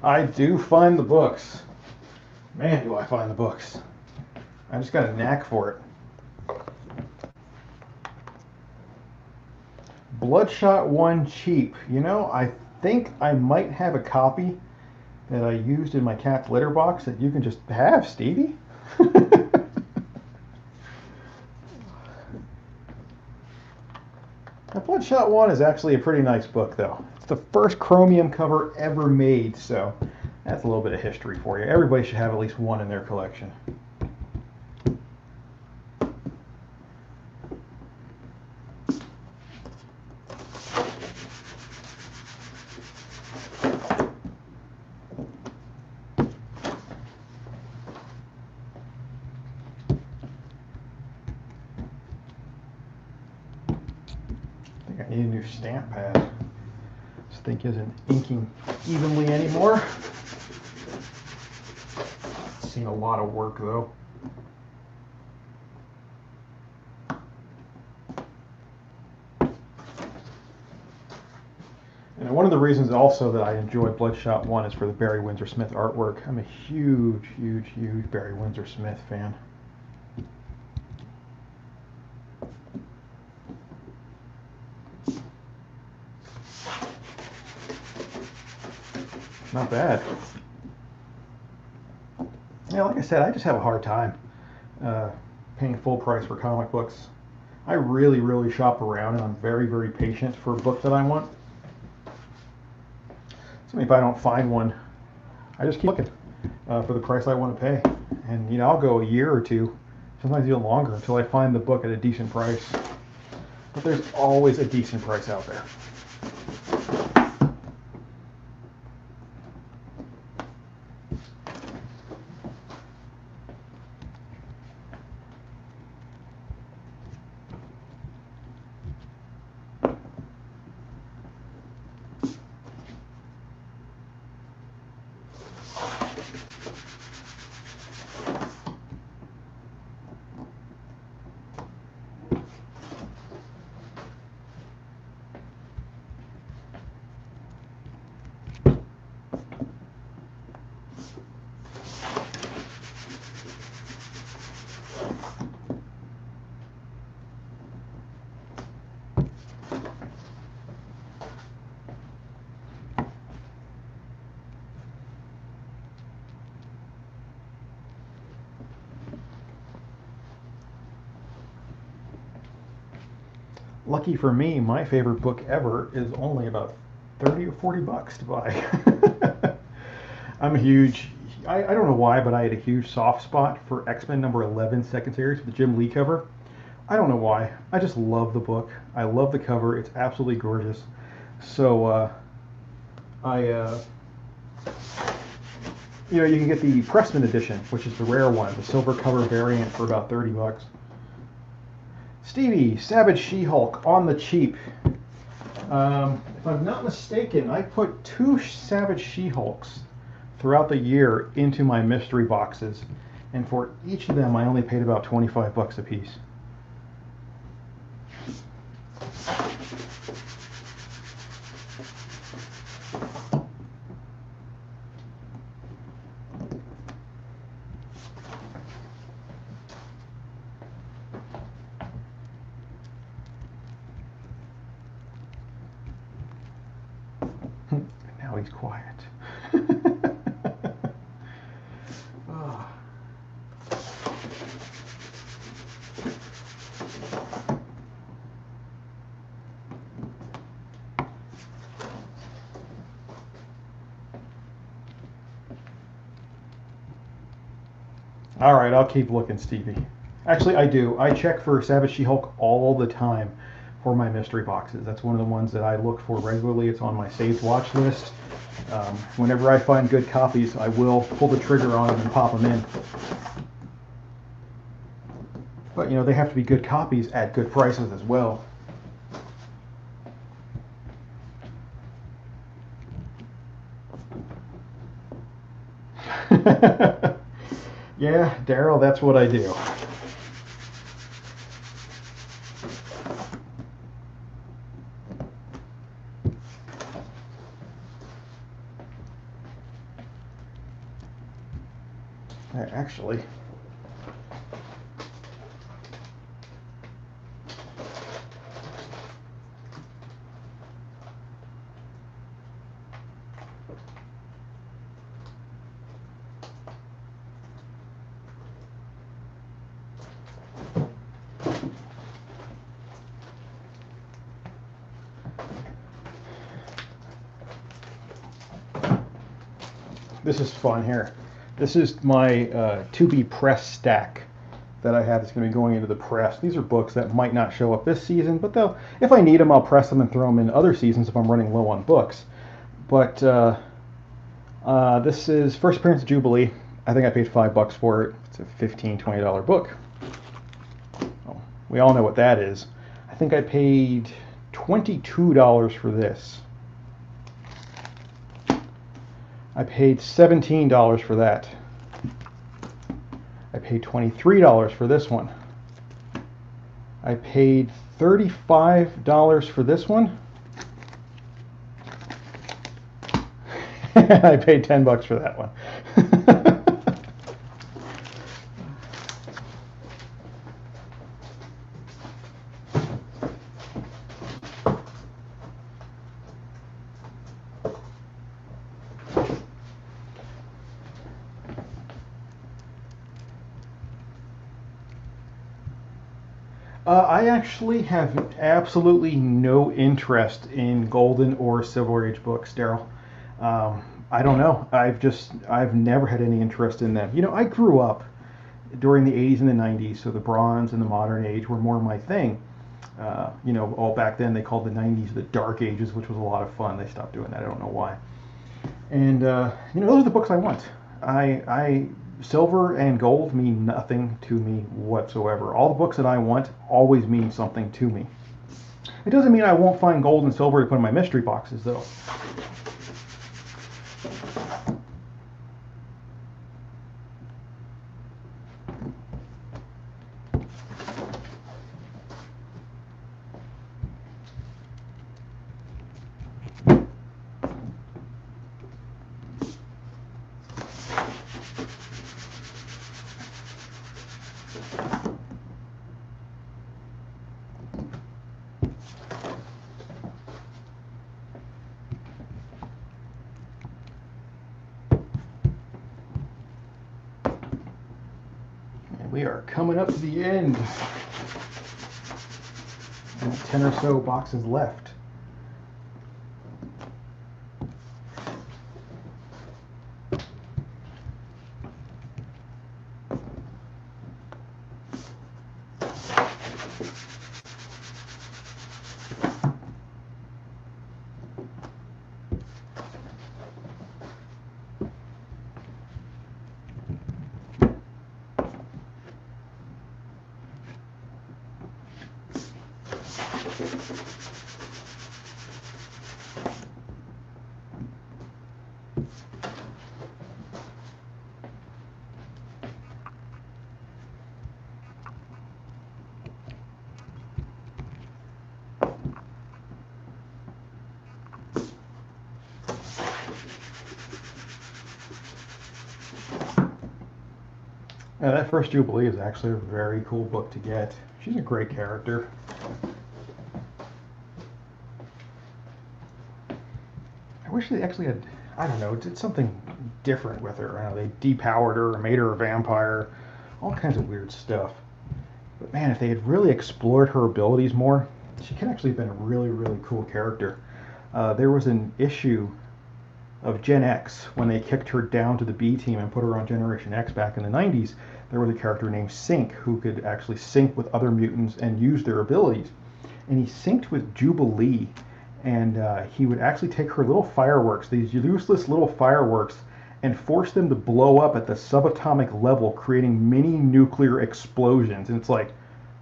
S1: I do find the books. Man, do I find the books. I just got a knack for it. Bloodshot 1 cheap. You know, I think I might have a copy that I used in my cat's litter box that you can just have, Stevie. Bloodshot 1 is actually a pretty nice book, though. It's the first chromium cover ever made, so that's a little bit of history for you. Everybody should have at least one in their collection. I need a new stamp pad. This thing isn't inking evenly anymore. seen a lot of work though. And one of the reasons also that I enjoy Bloodshot 1 is for the Barry Windsor Smith artwork. I'm a huge, huge, huge Barry Windsor Smith fan. Not bad. Yeah, like I said, I just have a hard time paying full price for comic books. I really, really shop around, and I'm very, very patient for a book that I want. So if I don't find one, I just keep looking for the price I want to pay. And, you know, I'll go a year or two, sometimes even longer, until I find the book at a decent price. But there's always a decent price out there. Lucky for me, my favorite book ever is only about 30 or 40 bucks to buy. I'm a huge, I don't know why, but I had a huge soft spot for X-Men number 11 second series with the Jim Lee cover. I don't know why. I just love the book. I love the cover. It's absolutely gorgeous. So you know, you can get the Pressman edition, which is the rare one, the silver cover variant, for about 30 bucks. Stevie, Savage She-Hulk on the cheap. If I'm not mistaken, I put 2 Savage She-Hulks throughout the year into my mystery boxes, and for each of them I only paid about 25 bucks a piece. Now he's quiet. Oh. All right, I'll keep looking, Stevie. Actually, I do. I check for Savage She-Hulk all the time for my mystery boxes. That's one of the ones that I look for regularly. It's on my saved watch list. Whenever I find good copies, I will pull the trigger on them and pop them in. But, you know, they have to be good copies at good prices as well. Yeah, Daryl, that's what I do. Actually, this is fun here. This is my to-be press stack that I have that's going to be going into the press. These are books that might not show up this season, but they'll, if I need them, I'll press them and throw them in other seasons if I'm running low on books. But this is first appearance of Jubilee. I think I paid $5 for it. It's a $15, $20 book. Oh, we all know what that is. I think I paid $22 for this. I paid $17 for that. I paid $23 for this one. I paid $35 for this one. I paid $10 for that one. I actually have absolutely no interest in Golden or Silver Age books, Daryl. I don't know. I've never had any interest in them. You know, I grew up during the 80s and the 90s, so the Bronze and the Modern Age were more my thing. You know, all back then they called the 90s the Dark Ages, which was a lot of fun. They stopped doing that. I don't know why. And you know, those are the books I want. I silver and gold mean nothing to me whatsoever. All the books that I want always mean something to me. It doesn't mean I won't find gold and silver to put in my mystery boxes, though. We are coming up to the end. And 10 or so boxes left. Yeah, that first Jubilee is actually a very cool book to get. She's a great character. I wish they actually had, I don't know, did something different with her. I don't know, they depowered her or made her a vampire, all kinds of weird stuff. But man, if they had really explored her abilities more, she could actually have been a really, really cool character. There was an issue of Gen X when they kicked her down to the B team and put her on Generation X back in the 90s. There was a character named Sync who could actually sync with other mutants and use their abilities. And he synced with Jubilee, and he would actually take her little fireworks, these useless little fireworks, and force them to blow up at the subatomic level, creating mini nuclear explosions. And it's like,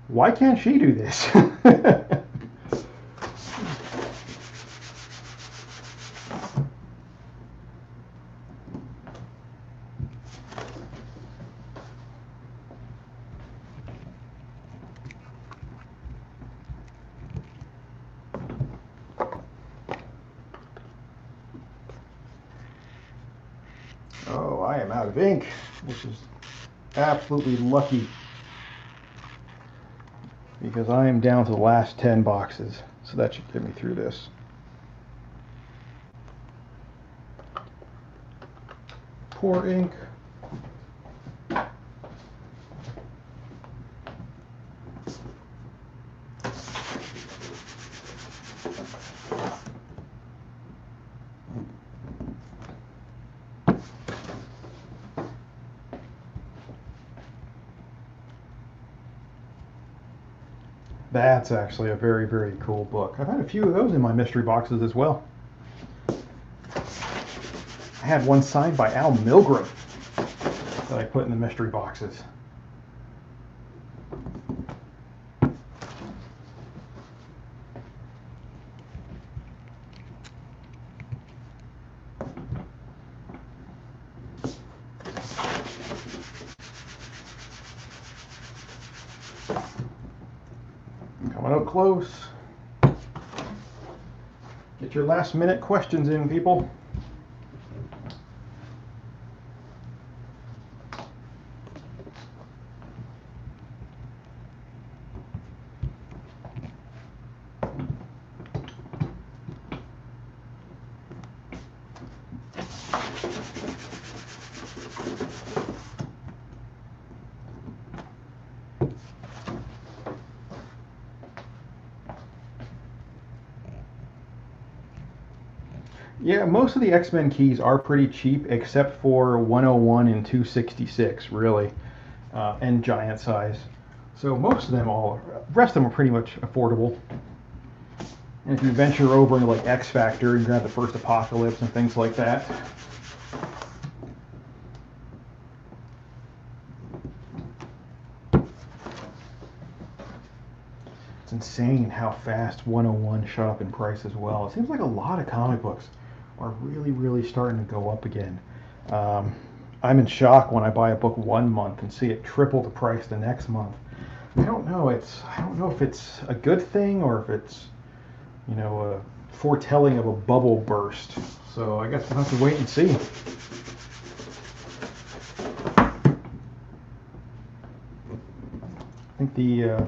S1: why can't she do this? Oh, I am out of ink, which is absolutely lucky because I am down to the last 10 boxes, so that should get me through this. Pour ink. That's actually a very, very cool book. I've had a few of those in my mystery boxes as well. I had one signed by Al Milgrom that I put in the mystery boxes. close. Get your last minute questions in, people. Yeah, most of the X-Men keys are pretty cheap, except for 101 and 266, really, and giant size. So most of them the rest of them are pretty much affordable. And if you venture over into like X Factor and grab the first Apocalypse and things like that. It's insane how fast 101 shot up in price as well. It seems like a lot of comic books are really, really starting to go up again. I'm in shock when I buy a book one month and see it triple the price the next month. I don't know. I don't know if it's a good thing or if it's, you know, a foretelling of a bubble burst. So I guess we'll have to wait and see. I think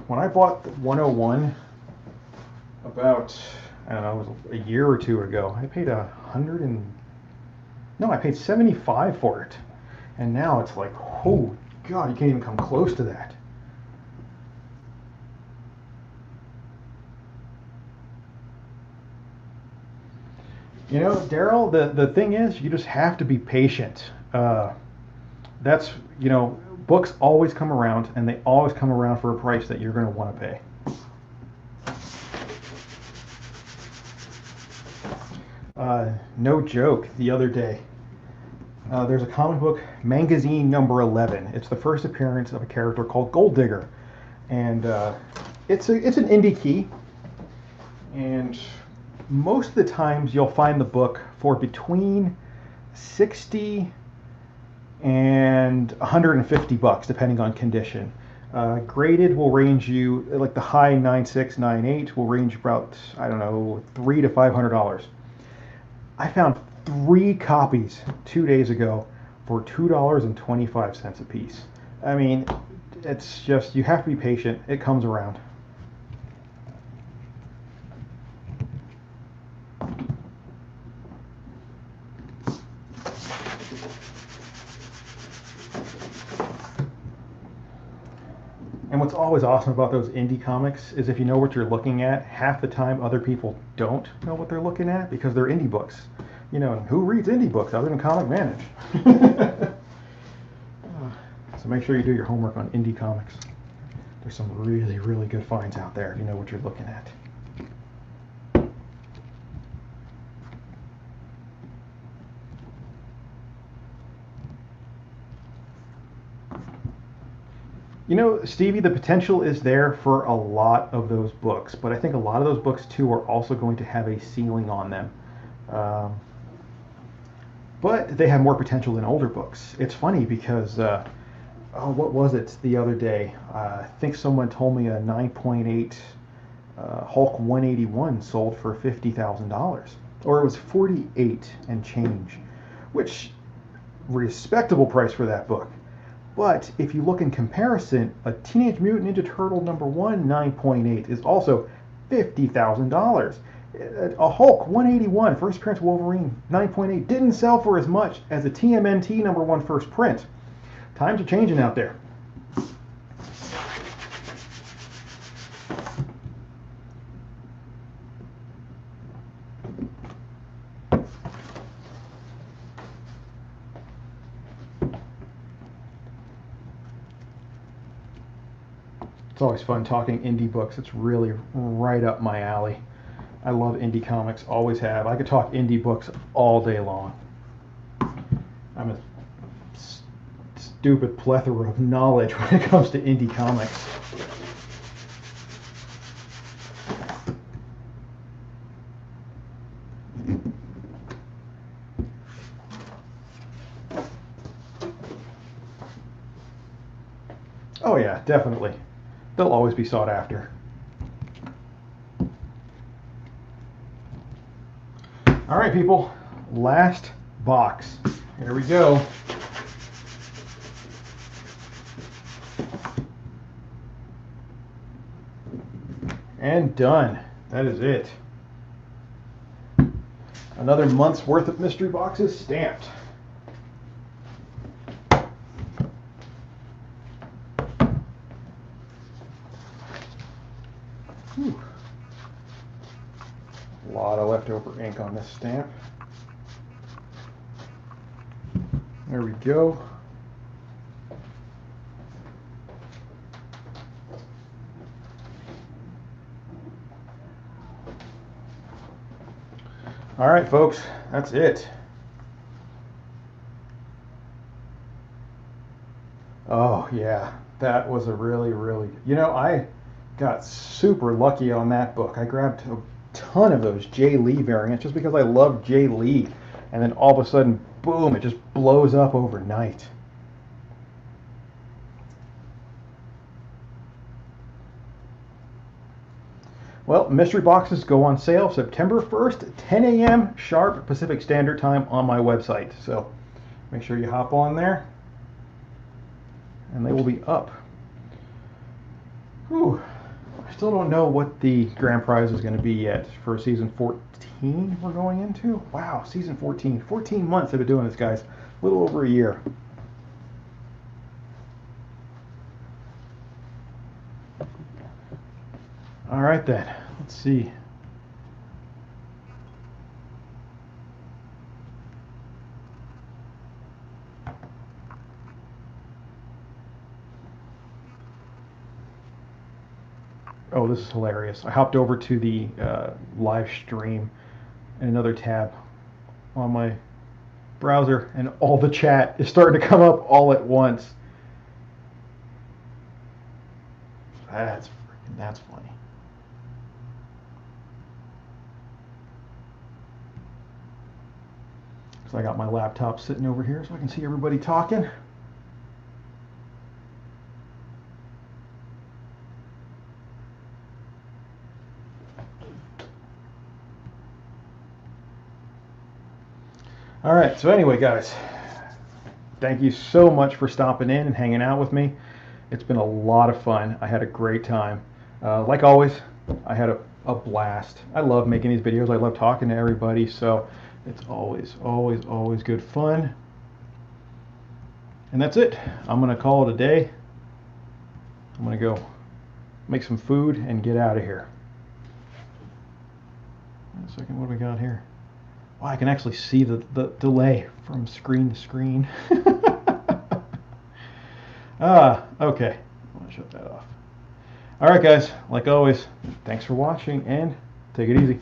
S1: when I bought 101 about, I don't know, it was a year or two ago, I paid I paid 75 for it. And now it's like, oh God, you can't even come close to that. You know, Daryl, the thing is, you just have to be patient. That's, you know, books always come around, and they always come around for a price that you're going to want to pay. No joke, the other day, there's a comic book, magazine number 11. It's the first appearance of a character called Gold Digger. And it's an indie key. And most of the times you'll find the book for between 60 and 150 bucks, depending on condition. Graded will range you, like the high 9.6, 9.8 will range about, I don't know, $300 to $500. I found 3 copies 2 days ago for $2.25 a piece. I mean, it's just, you have to be patient. It comes around. And what's always awesome about those indie comics is if you know what you're looking at, half the time other people don't know what they're looking at because they're indie books. You know, who reads indie books other than Comic Vantage? So make sure you do your homework on indie comics. There's some really, really good finds out there if you know what you're looking at. You know, Stevie, the potential is there for a lot of those books, but I think a lot of those books, too, are also going to have a ceiling on them. But they have more potential than older books. It's funny because, what was it the other day? I think someone told me a 9.8 Hulk 181 sold for $50,000. Or it was 48 and change, which, respectable price for that book. But if you look in comparison, a Teenage Mutant Ninja Turtle #1 9.8 is also $50,000. A Hulk 181 first appearance Wolverine 9.8 didn't sell for as much as a TMNT #1 first print. Times are changing out there. It's always fun talking indie books. It's really right up my alley. I love indie comics, always have. I could talk indie books all day long. I'm a stupid plethora of knowledge when it comes to indie comics. Oh yeah, definitely. They'll always be sought after. All right, people. Last box. Here we go. And done. That is it. Another month's worth of mystery boxes stamped. Whew. A lot of leftover ink on this stamp. There we go. All right, folks, that's it. Oh, yeah, that was a really, I got super lucky on that book. I grabbed a ton of those Jay Lee variants just because I love Jay Lee. And then all of a sudden, boom, it just blows up overnight. Well, mystery boxes go on sale September 1st, 10 a.m. sharp Pacific Standard Time on my website. So make sure you hop on there and they will be up. Whew. I still don't know what the grand prize is going to be yet for season 14 we're going into. Wow, season 14. 14 months I've been doing this, guys. A little over a year. All right then, let's see. Oh, this is hilarious. I hopped over to the live stream in another tab on my browser, and all the chat is starting to come up all at once. That's funny. So I got my laptop sitting over here so I can see everybody talking. All right, so anyway, guys, thank you so much for stopping in and hanging out with me. It's been a lot of fun. I had a great time. Like always, I had a blast. I love making these videos. I love talking to everybody, so it's always good fun. And that's it. I'm going to call it a day. I'm going to go make some food and get out of here. Wait a second, what do we got here? Wow, I can actually see the delay from screen to screen. Okay. I'm going to shut that off. All right, guys, like always, thanks for watching and take it easy.